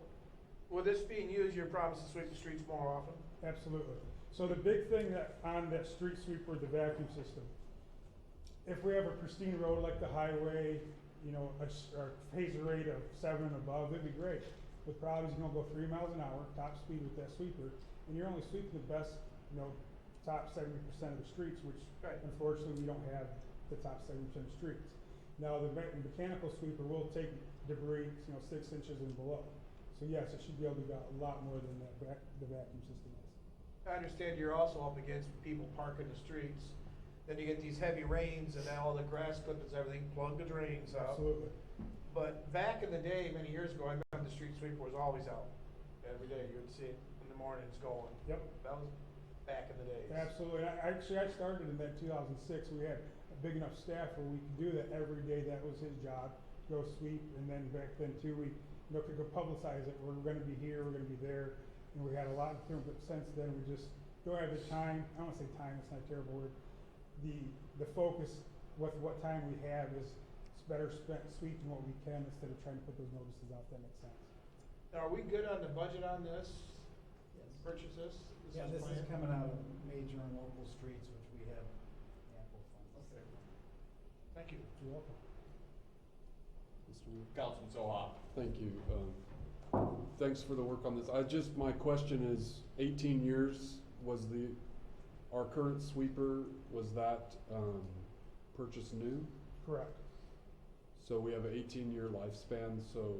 with this being used, you're promising to sweep the streets more often? Absolutely. So the big thing that, on that street sweeper, the vacuum system, if we have a pristine road like the highway, a phaser rate of 7 and above, it'd be great. The problem is you're gonna go 3 miles an hour, top speed with that sweeper, and you're only sweeping the best, top 70% of the streets, which Right. unfortunately we don't have the top 70% of streets. Now, the mechanical sweeper will take debris, 6 inches and below. So yes, it should be able to do a lot more than the vacuum system is. I understand you're also up against people parking the streets. Then you get these heavy rains and now all the grass clippings, everything, plug the drains out. Absolutely. But back in the day, many years ago, I remember the street sweeper was always out. Every day, you would see it in the mornings going. Yep. That was back in the days. Absolutely. I started in that 2006. We had a big enough staff where we could do that every day. That was his job, go sweep. And then back then too, we could go publicize it. We're going to be here, we're going to be there. And we had a lot of things, but since then we just don't have the time. I don't want to say time, it's not a terrible word. The focus with what time we have is it's better spent sweeping what we can instead of trying to put those notices out. That makes sense. Now, are we good on the budget on this? Yes. Purchase this? Yeah, this is planned? coming out of major and local streets, which we have ample funds. Okay. Thank you. You're welcome. Mr. Mayor? Councilman Soha? Thank you. Thanks for the work on this. My question is, 18 years was our current sweeper, was that, purchased new? Correct. So we have an 18-year lifespan, so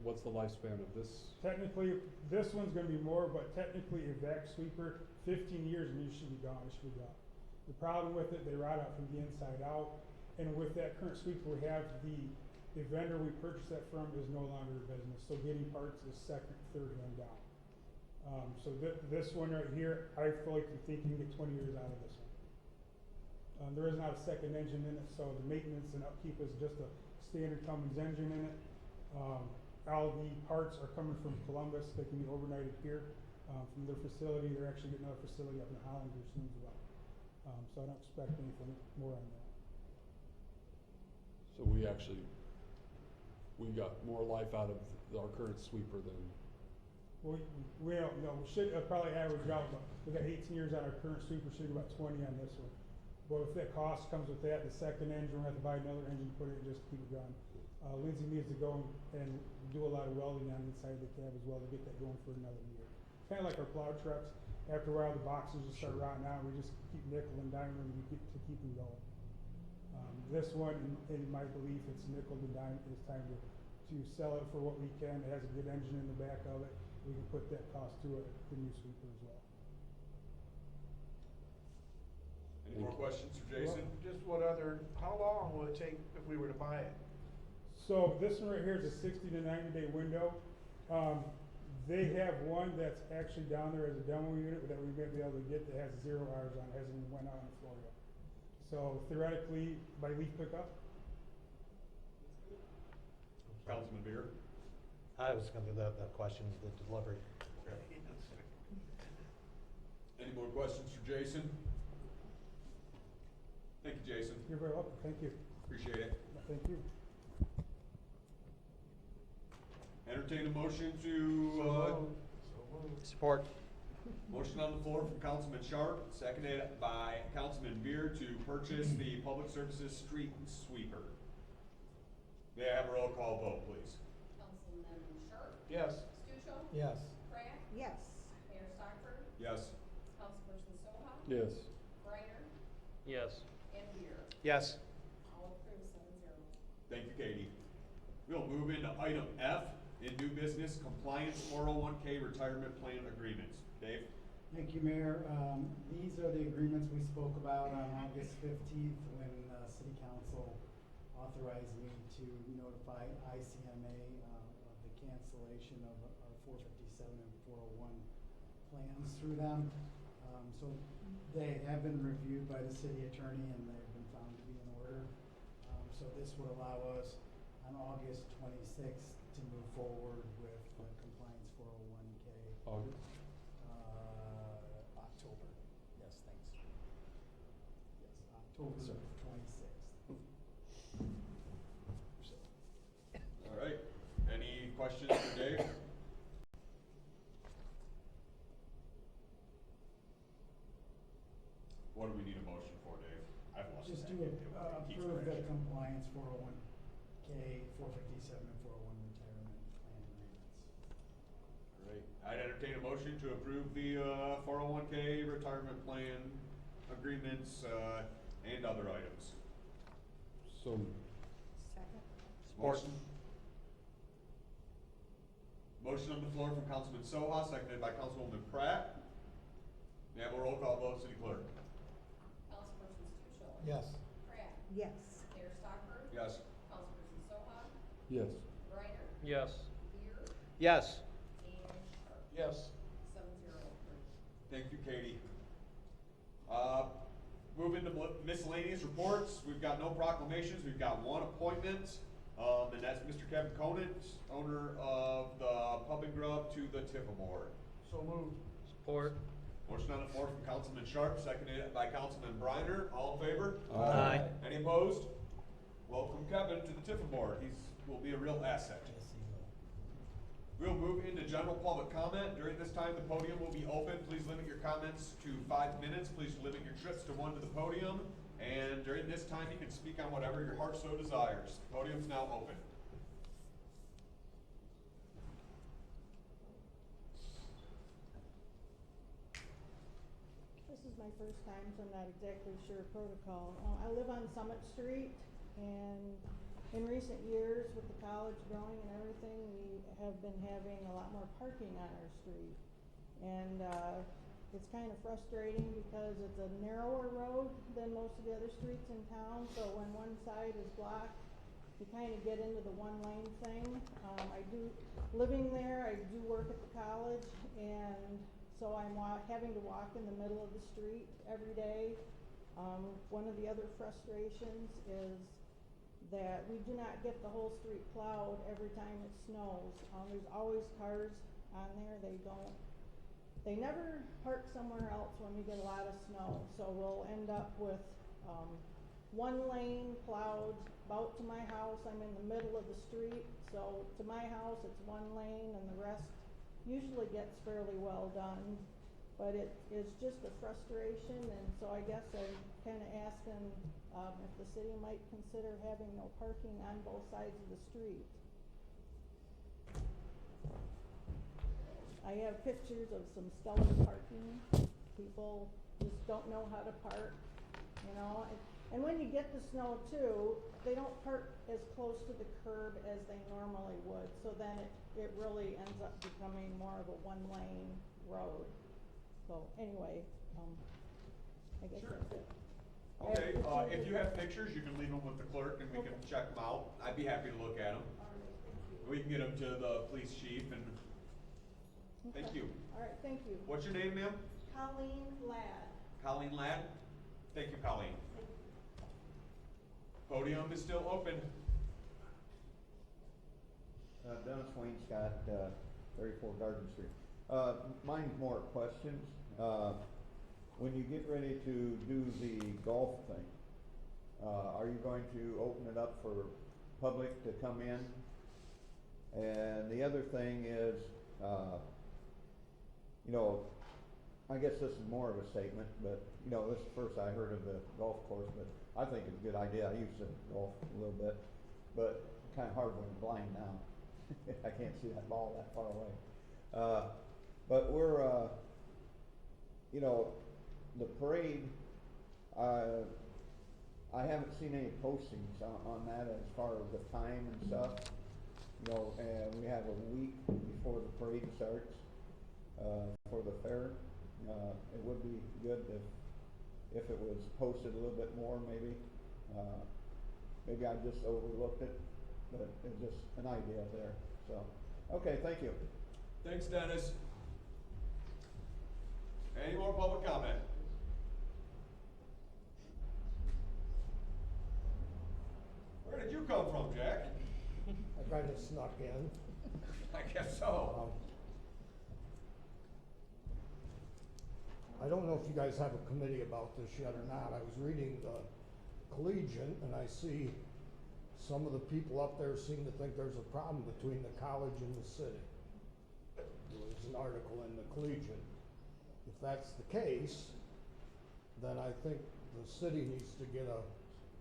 what's the lifespan of this? Technically, this one's gonna be more, but technically a vac sweeper, 15 years and you should be gone, it should be gone. The problem with it, they rot out from the inside out, and with that current sweeper we have, the vendor we purchased that from is no longer in business, so getting parts is second, third hand down. So this one right here, I fully think you can get 20 years out of this one. There is not a second engine in it, so the maintenance and upkeep is just a standard Cummins engine in it. All the parts are coming from Columbus. They can be overnighted here from their facility. They're actually getting another facility up in Holland here soon as well. So I don't expect anything more on that. So we got more life out of our current sweeper than, We don't know. We should probably average out, but we got 18 years on our current sweeper, should be about 20 on this one. But if that cost comes with that, the second engine, we'll have to buy another engine to put it in just to keep it going. Lindsay needs to go and do a lot of welding on the inside of the cab as well to get that going for another year. Kind of like our plow trucks. After a while, the boxes just start rotting out. We just keep nickel and diming them to keep them going. This one, in my belief, it's nickel and dime. It's time to sell it for what we can. It has a good engine in the back of it. We can put that cost to it, the new sweeper as well. Any more questions for Jason? Just how long will it take if we were to buy it? So this one right here is a 60 to 90 day window. They have one that's actually down there as a demo unit that we may be able to get that has 0 hours on it, hasn't even went out on the floor yet. So theoretically, by leaf pickup, Councilman Beer? I was gonna do the question, the delivery. Any more questions for Jason? Thank you, Jason. you're very welcome, thank you. Appreciate it. Thank you. Entertain a motion to, Support. motion on the floor from Councilman Sharp, seconded by Councilman Beer to purchase the Public Services Street Sweeper. May I have a roll call vote, please? Councilman Sharp? Yes. Stuchel? Yes. Pratt? Yes. Mayor Stockford? Yes. Councilperson Soha? Yes. Reiner? Yes. And Weir? Yes. All approved, 7-0. Thank you, Katie. We'll move into item F, in new business, compliance 401k retirement plan agreements. Dave? Thank you, Mayor. These are the agreements we spoke about on August 15th when City Council authorized me to notify ICMA of the cancellation of our 457 and 401 plans through them. So they have been reviewed by the city attorney and they've been found to be in order. So this would allow us on August 26th to move forward with the compliance 401k. August? October. Yes, thanks. Yes, October Sorry. 26th. All right. Any questions for Dave? What do we need a motion for, Dave? I've lost Just track. to It keeps approve the crashing. compliance 401k, 457 and 401 retirement plan agreements. All right. I'd entertain a motion to approve the 401k retirement plan agreements and other items. So, Second. Support. Motion on the floor from Councilman Soha, seconded by Councilwoman Pratt. May I have a roll call vote, City Clerk? Councilperson Stuchel? Yes. Pratt? Yes. Mayor Stockford? Yes. Councilperson Soha? yes. Reiner? Yes. Weir? Yes. And Sharp? Yes. 7-0 approved. Thank you, Katie. Moving to miscellaneous reports, we've got no proclamations, we've got one appointment, and that's Mr. Kevin Conant, owner of the Pub and Grub, to the Tifa Board. So moved. Support. Motion on the floor from Councilman Sharp, seconded by Councilman Briner. All in favor? Aye. Any opposed? Welcome Kevin to the Tifa Board. Will be a real asset. Yes, you will. We'll move into general public comment. During this time, the podium will be open. Please limit your comments to 5 minutes. Please limit your trips to one to the podium. And during this time, you can speak on whatever your heart so desires. The podium's now open. This is my first time, so I'm not exactly sure protocol. I live on Summit Street, and in recent years, with the college growing and everything, we have been having a lot more parking on our street. And it's kind of frustrating because it's a narrower road than most of the other streets in town, so when one side is blocked, you kind of get into the one lane thing. Living there, I do work at the college, and so I'm having to walk in the middle of the street every day. One of the other frustrations is that we do not get the whole street plowed every time it snows. There's always cars on there. They never park somewhere else when we get a lot of snow. So we'll end up with one lane plowed about to my house. I'm in the middle of the street. So to my house, it's one lane, and the rest usually gets fairly well done. But it is just a frustration, and so I guess I'm kind of asking if the city might consider having no parking on both sides of the street. I have pictures of some stellar parking. People just don't know how to park, you know. And when you get the snow too, they don't park as close to the curb as they normally would. So then it really ends up becoming more of a one-lane road. So anyway, I guess Sure. Oh, that's it. Okay, if you have pictures, you can leave them with the clerk and we can check them out. I'd be happy to look at them. We can get them to the police chief and Thank Okay. you. All right, thank you. What's your name, ma'am? Colleen Ladd. Colleen Ladd? Thank you, Colleen. Podium is still open. Dennis Wainscott, 34 Garden Street. Mine's more questions. When you get ready to do the golf thing, are you going to open it up for public to come in? And the other thing is, you know, I guess this is more of a statement, but you know, this is the first I heard of the golf course, but I think it's a good idea. I used to golf a little bit, but kind of hard when I'm blind now. I can't see that ball that far away. But we're, you know, the parade, I haven't seen any postings on that as far as the time and stuff. You know, and we have a week before the parade starts for the fair. It would be good if it was posted a little bit more, maybe. Maybe I just overlooked it, but it's just an idea there. So, okay, thank you. Thanks, Dennis. Any more public comment? Where did you come from, Jack? I kind of snuck in. I guess so. I don't know if you guys have a committee about this yet or not. I was reading the Collegian and I see some of the people up there seem to think there's a problem between the college and the city. There was an article in the Collegian. If that's the case, then I think the city needs to get a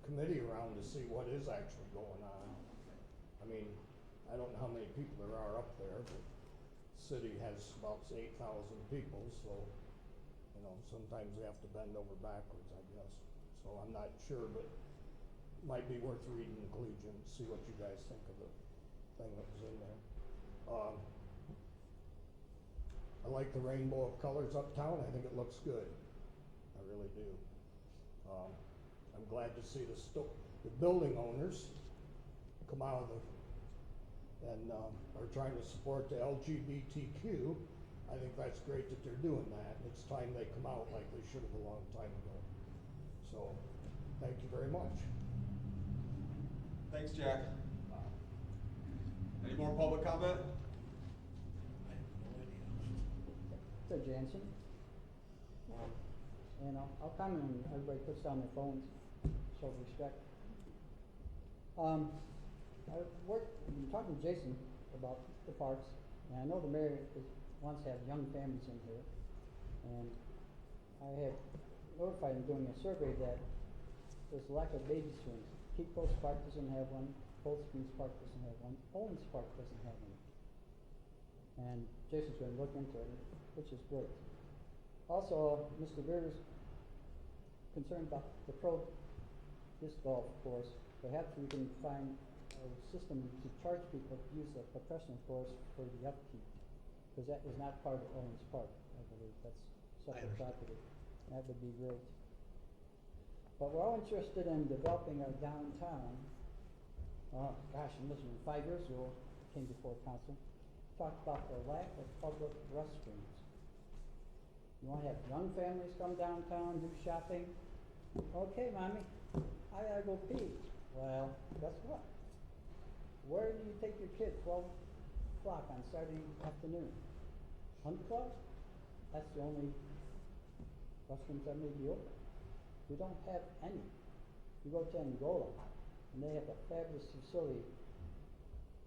committee around to see what is actually going on. I mean, I don't know how many people there are up there, but the city has about 8,000 people, so you know, sometimes we have to bend over backwards, I guess. So I'm not sure, but it might be worth reading the Collegian, see what you guys think of the thing that was in there. I like the rainbow of colors uptown. I think it looks good. I really do. I'm glad to see the building owners come out of and are trying to support the LGBTQ. I think that's great that they're doing that. It's time they come out like they should have a long time ago. So, thank you very much. Thanks, Jack. Any more public comment? So Jansen. And I'll comment when everybody puts down their phones, show respect. I've been talking to Jason about the parks, and I know the mayor wants to have young families in here. And I have notified him doing a survey that there's a lack of baby swings. Keep Coast Park doesn't have one, Cold Springs Park doesn't have one, Owens Park doesn't have one. And Jason's going to look into it, which is great. Also, Mr. Beer's concerned about the pro disc golf course. Perhaps we can find a system to charge people to use the professional course for the upkeep, because that is not part of Owens Park, I believe. That's separate property. That would be great. But we're all interested in developing our downtown. Gosh, I'm listening, 5 years ago, came before council, talked about the lack of public restrooms. You want to have young families come downtown, do shopping? Okay, mommy, I gotta go pee. Well, guess what? Where do you take your kid 12 o'clock on Saturday afternoon? Hunt club? That's the only restrooms that may be open. We don't have any. You go to Angola, and they have a fabulous facility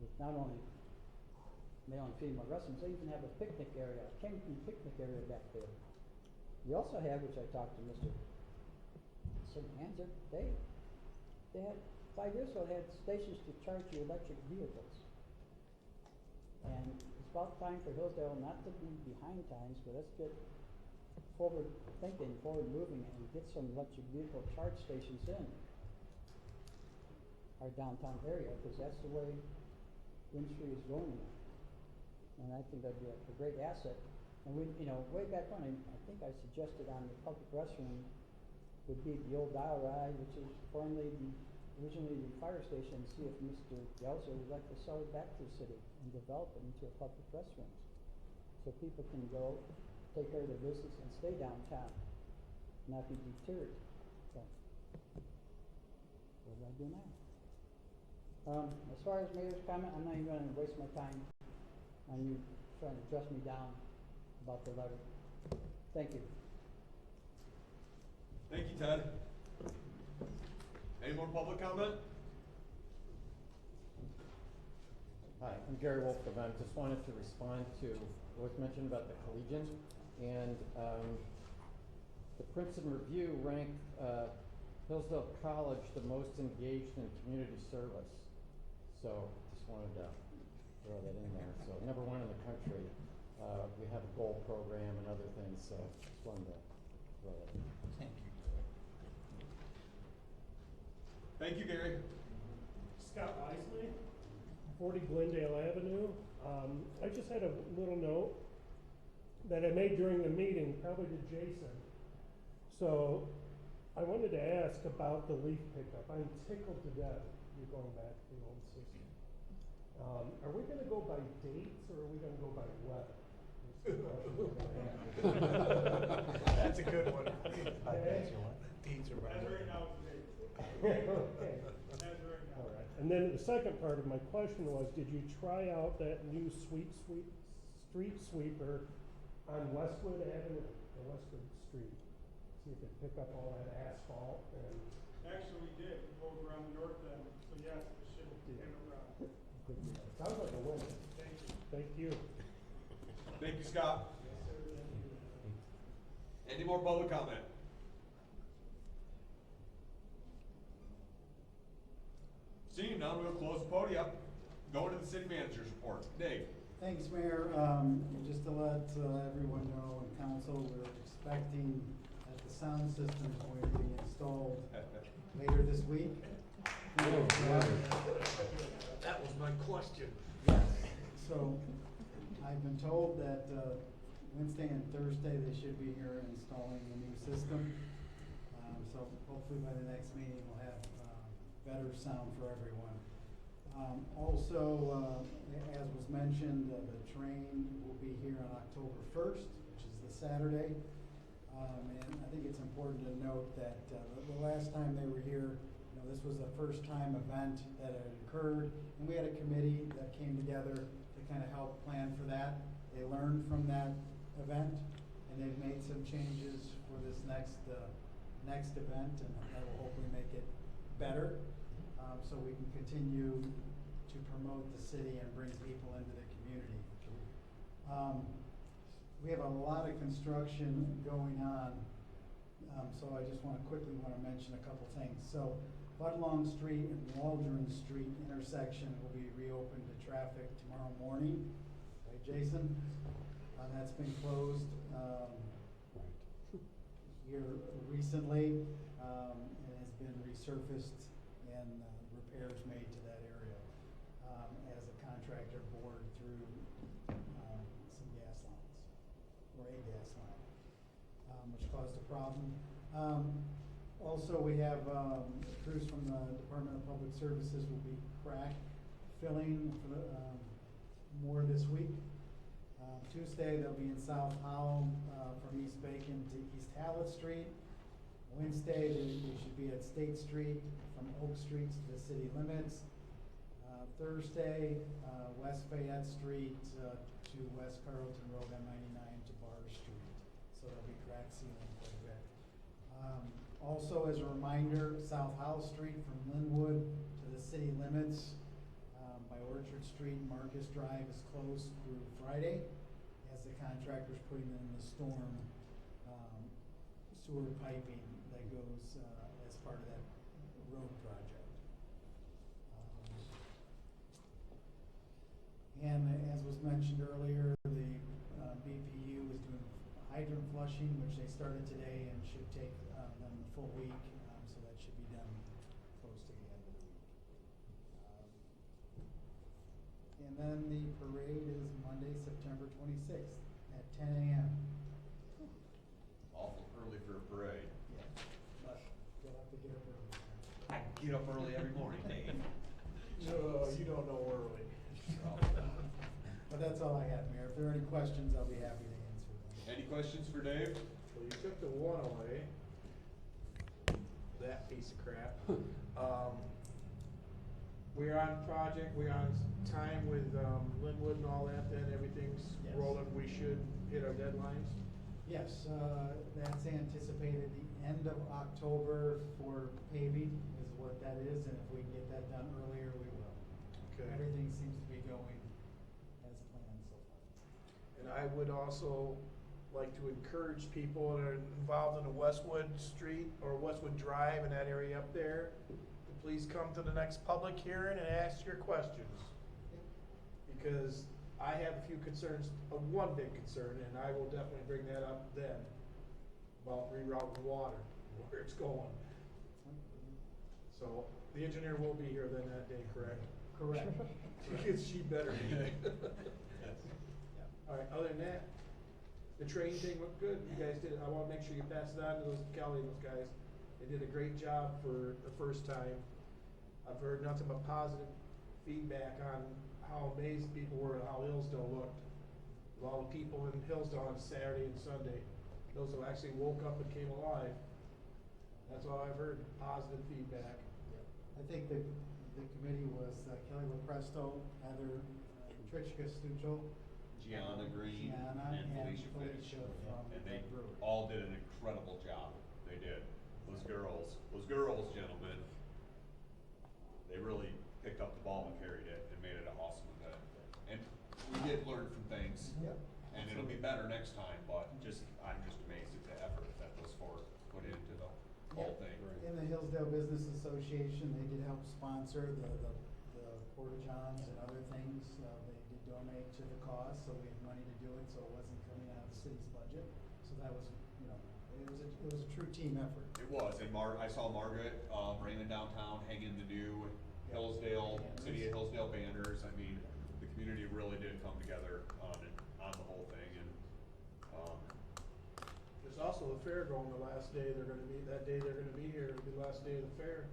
with not only male and female restrooms, they even have a picnic area, a camping picnic area back there. We also have, which I talked to Mr. Hanser, they had 5 years ago, they had stations to charge your electric vehicles. And it's about time for Hillsdale not to be behind times, but let's get forward thinking, forward moving, and get some electric vehicle charge stations in our downtown area, because that's the way the industry is going now. And I think that'd be a great asset. And we, you know, way back when, I think I suggested on the public restroom would be the old dial ride, which is formerly originally the fire station, and see if Mr. Gelser would like to sell it back to the city and develop it into a public restroom. so people can go take care of their business and stay downtown, not be deterred. So, what do I do now? As far as mayor's comment, I'm not even gonna waste my time on you trying to dress me down about the levy. Thank you. Thank you, Ted. Any more public comment? Hi, I'm Gary Wolf. I just wanted to respond to what was mentioned about the Collegian. And the Princeton Review ranked Hillsdale College the most engaged in community service. So just wanted to throw that in there. So #1 in the country. We have a gold program and other things, so just wanted to throw that in. Thank you. Thank you, Gary. Scott Wisely, 40 Glendale Avenue. I just had a little note that I made during the meeting, probably to Jason. So I wanted to ask about the leaf pickup. I'm tickled to death you're going back to the old system. Are we gonna go by dates or are we gonna go by weather? That's a good one. Okay. Deeds are As right. right now, it's dates. Okay. As right now. All right. And then the second part of my question was, did you try out that new street sweeper on Westwood Avenue, or Westwood Street? See if it pick up all that asphalt and. Actually, we did, we drove around the north end, so yes, it should end around. Good deal. Sounds like a winner. Thank you. Thank you. Thank you, Scott. Yes, sir, thank you. Any more public comment? Seeing none, we'll close the podium. Go into the city manager's report. Dave. Thanks, Mayor. Just to let everyone know and council, we're expecting that the sound system is going to be installed later this week. That was my question. Yes. So I've been told that Wednesday and Thursday they should be here installing the new system. So hopefully by the next meeting we'll have better sound for everyone. Also, as was mentioned, the train will be here on October 1st, which is the Saturday. And I think it's important to note that the last time they were here, this was a first-time event that had occurred, and we had a committee that came together to kind of help plan for that. They learned from that event, and they've made some changes for this next event, and that will hopefully make it better, so we can continue to promote the city and bring people into the community. We have a lot of construction going on, so I just quickly want to mention a couple things. So Budlong Street and Waldron Street intersection will be reopened to traffic tomorrow morning, right, Jason? That's been closed here recently, and has been resurfaced and repairs made to that area as a contractor bored through some gas lines, or a gas line, which caused a problem. Also, we have crews from the Department of Public Services will be crack filling for more this week. Tuesday, they'll be in South Howell from East Bacon to East Hallett Street. Wednesday, they should be at State Street from Oak Street to the city limits. Thursday, West Fayette Street to West Carlton Road M99 to Bar Street. So there'll be crack sealing quite a bit. Also, as a reminder, South Howell Street from Linwood to the city limits by Orchard Street, Marcus Drive is closed through Friday as the contractor's putting in the storm sewer piping that goes as part of that road project. And as was mentioned earlier, the BPU is doing hydrant flushing, which they started today and should take them the full week, so that should be done close to the end of the week. And then the parade is Monday, September 26th at 10 a.m. Awful early for a parade. Yeah, but you'll have to get up early. I get up early every morning, Dave. No, you don't know early. But that's all I have, Mayor. If there are any questions, I'll be happy to answer them. Any questions for Dave? Well, you took the one away. That piece of crap. We're on project, we're on time with, Linwood and all that, then everything's Yes. rolling, we should hit our deadlines? Yes, that's anticipated the end of October for paving is what that is, and if we can get that done earlier, we will. Okay. Everything seems to be going as planned so far. And I would also like to encourage people that are involved in the Westwood Street or Westwood Drive and that area up there, to please come to the next public hearing and ask your questions. Because I have a few concerns, one big concern, and I will definitely bring that up then, about rerouting water, where it's going. So, the engineer will be here then that day, correct? Correct. She better be. All right, other than that, the train thing looked good. You guys did it. I wanna make sure you pass it on to those Kelly and those guys. They did a great job for the first time. I've heard nothing but positive feedback on how amazed people were at how Hillsdale looked. With all the people in Hillsdale on Saturday and Sunday. Those who actually woke up and came alive. That's all I've heard, positive feedback. I think the committee was Kelly LaPresto, Heather Trichka Stuchel, Gianna Green Gianna and Felicia Fish. Felicia from And they Brewery. all did an incredible job. They did. Those girls, gentlemen, they really picked up the ball and carried it and made it an awesome event. And we did learn from things. Yep. And it'll be better next time, but I'm just amazed at the effort that those four put into the whole thing. In the Hillsdale Business Association, they did help sponsor the Porta Johns and other things. They did donate to the cause, so we had money to do it, so it wasn't coming out of the city's budget. So that was, it was a true team effort. It was, and I saw Margaret, Raymond downtown hanging the new Hillsdale, City of Hillsdale banners. I mean, the community really did come together on the whole thing, and, There's also the fair going the last day they're gonna be, that day they're gonna be here, it'll be the last day of the fair.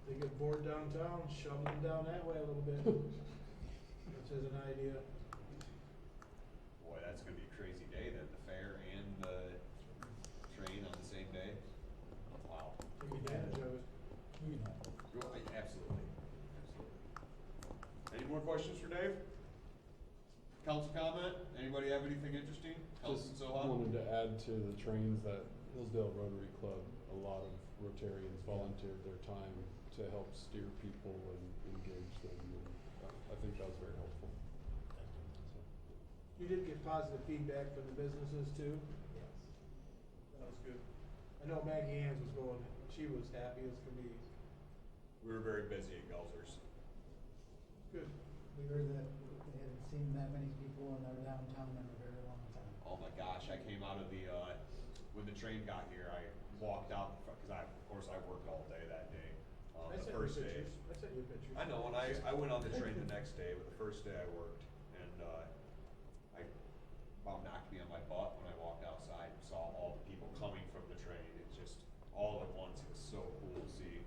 They get bored downtown, shove them down that way a little bit. Which is an idea. boy, that's gonna be a crazy day then, the fair and the train on the same day. Wow. Take advantage of it. Absolutely. Any more questions for Dave? Council comment? Anybody have anything interesting? Just Councilman Soha? wanted to add to the trains that Hillsdale Rotary Club, a lot of Rotarians volunteered their time to help steer people and engage them, and I think that was very helpful. You did get positive feedback from the businesses too? Yes. That was good. I know Maggie Ann's was going, she was happy as can be. We were very busy at Gulzers. Good. We heard that they hadn't seen that many people in our downtown in a very long time. Oh my gosh, I came out of the, when the train got here, I walked out, cause of course I worked all day that day. I The sent you first day. pictures. I sent you pictures. I know, and I went on the train the next day, but the first day I worked, and, I about knocked me on my butt when I walked outside and saw all the people coming from the train. It just, all at once, it was so cool to see.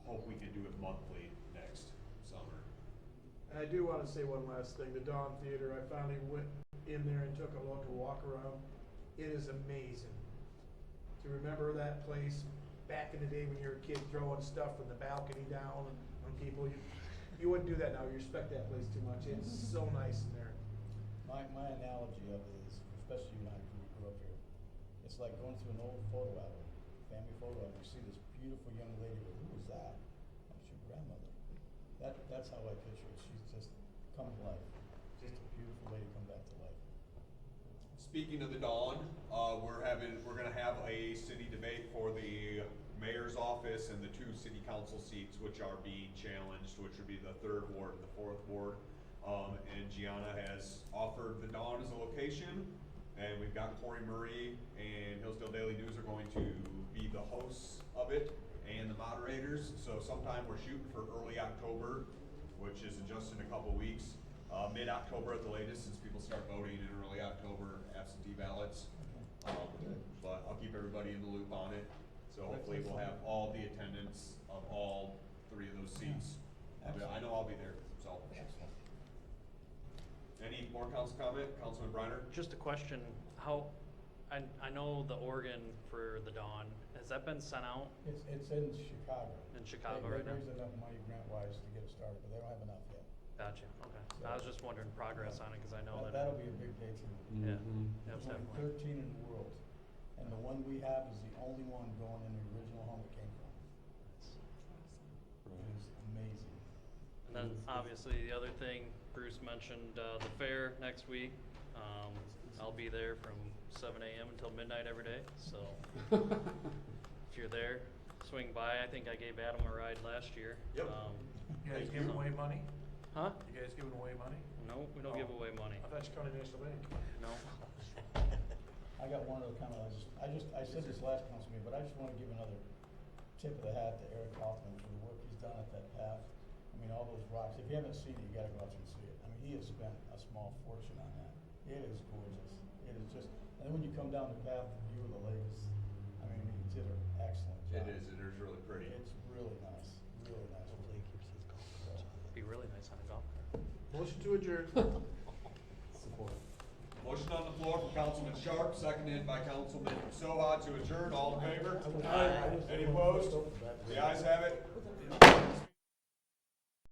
Hope we can do it monthly next summer. And I do wanna say one last thing, the Dawn Theater, I finally went in there and took a look, a walk around. It is amazing to remember that place back in the day when you were a kid throwing stuff from the balcony down on people. You wouldn't do that now, you respect that place too much, it's so nice in there. My analogy of it is, especially you and I, who grew up here, it's like going to an old photo album, family photo album, you see this beautiful young lady, but who was that? That's your grandmother. That's how I picture it. She's just come to life. Just a beautiful lady come back to life. Speaking of the Dawn, we're gonna have a city debate for the mayor's office and the 2 city council seats, which are being challenged, which would be the 3rd ward and the 4th ward. And Gianna has offered the Dawn as a location, and we've got Corey Murray and Hillsdale Daily News are going to be the hosts of it and the moderators. So sometime we're shooting for early October, which is just in a couple weeks. Mid-October at the latest, since people start voting in early October, absentee ballots. But I'll keep everybody in the loop on it. So hopefully we'll have all the attendance of all 3 of those seats. I know I'll be there, so. Any more council comment? Councilman Briner? Just a question, how, I know the organ for the Dawn, has that been sent out? It's in Chicago. In Chicago They right now? raised enough money grant-wise to get it started, but they don't have enough yet. Gotcha, okay. I was just wondering progress on it, cause I know that. That'll be a big day too. Yeah, Mhm. yeah, There's only definitely. 13 in the world, and the one we have is the only one going in the original home it came from. It is amazing. And then obviously the other thing, Bruce mentioned, the fair next week. I'll be there from 7 a.m. until midnight every day, so if you're there, swing by. I think I gave Adam a ride last year. Yep. You guys giving away money? Huh? You guys giving away money? No, we don't give away money. I thought you counted National Bank. No. I got one other comment. I said this last council meeting, but I just want to give another tip of the hat to Eric Hoffman for the work he's done at that path. I mean, all those rocks. If you haven't seen it, you got to go out there and see it. I mean, he has spent a small fortune on that. It is gorgeous. It is just, and then when you come down the path, the view of the lakes. I mean, he did an excellent job. It is really pretty. It's really nice. Really nice. Hopefully he keeps his golf carts on. Be really nice on a golf cart. Motion to adjourn. Support. Motion on the floor from Councilman Sharp, seconded by Councilman Soha to adjourn. All in favor? Aye. Any opposed? The ayes have it.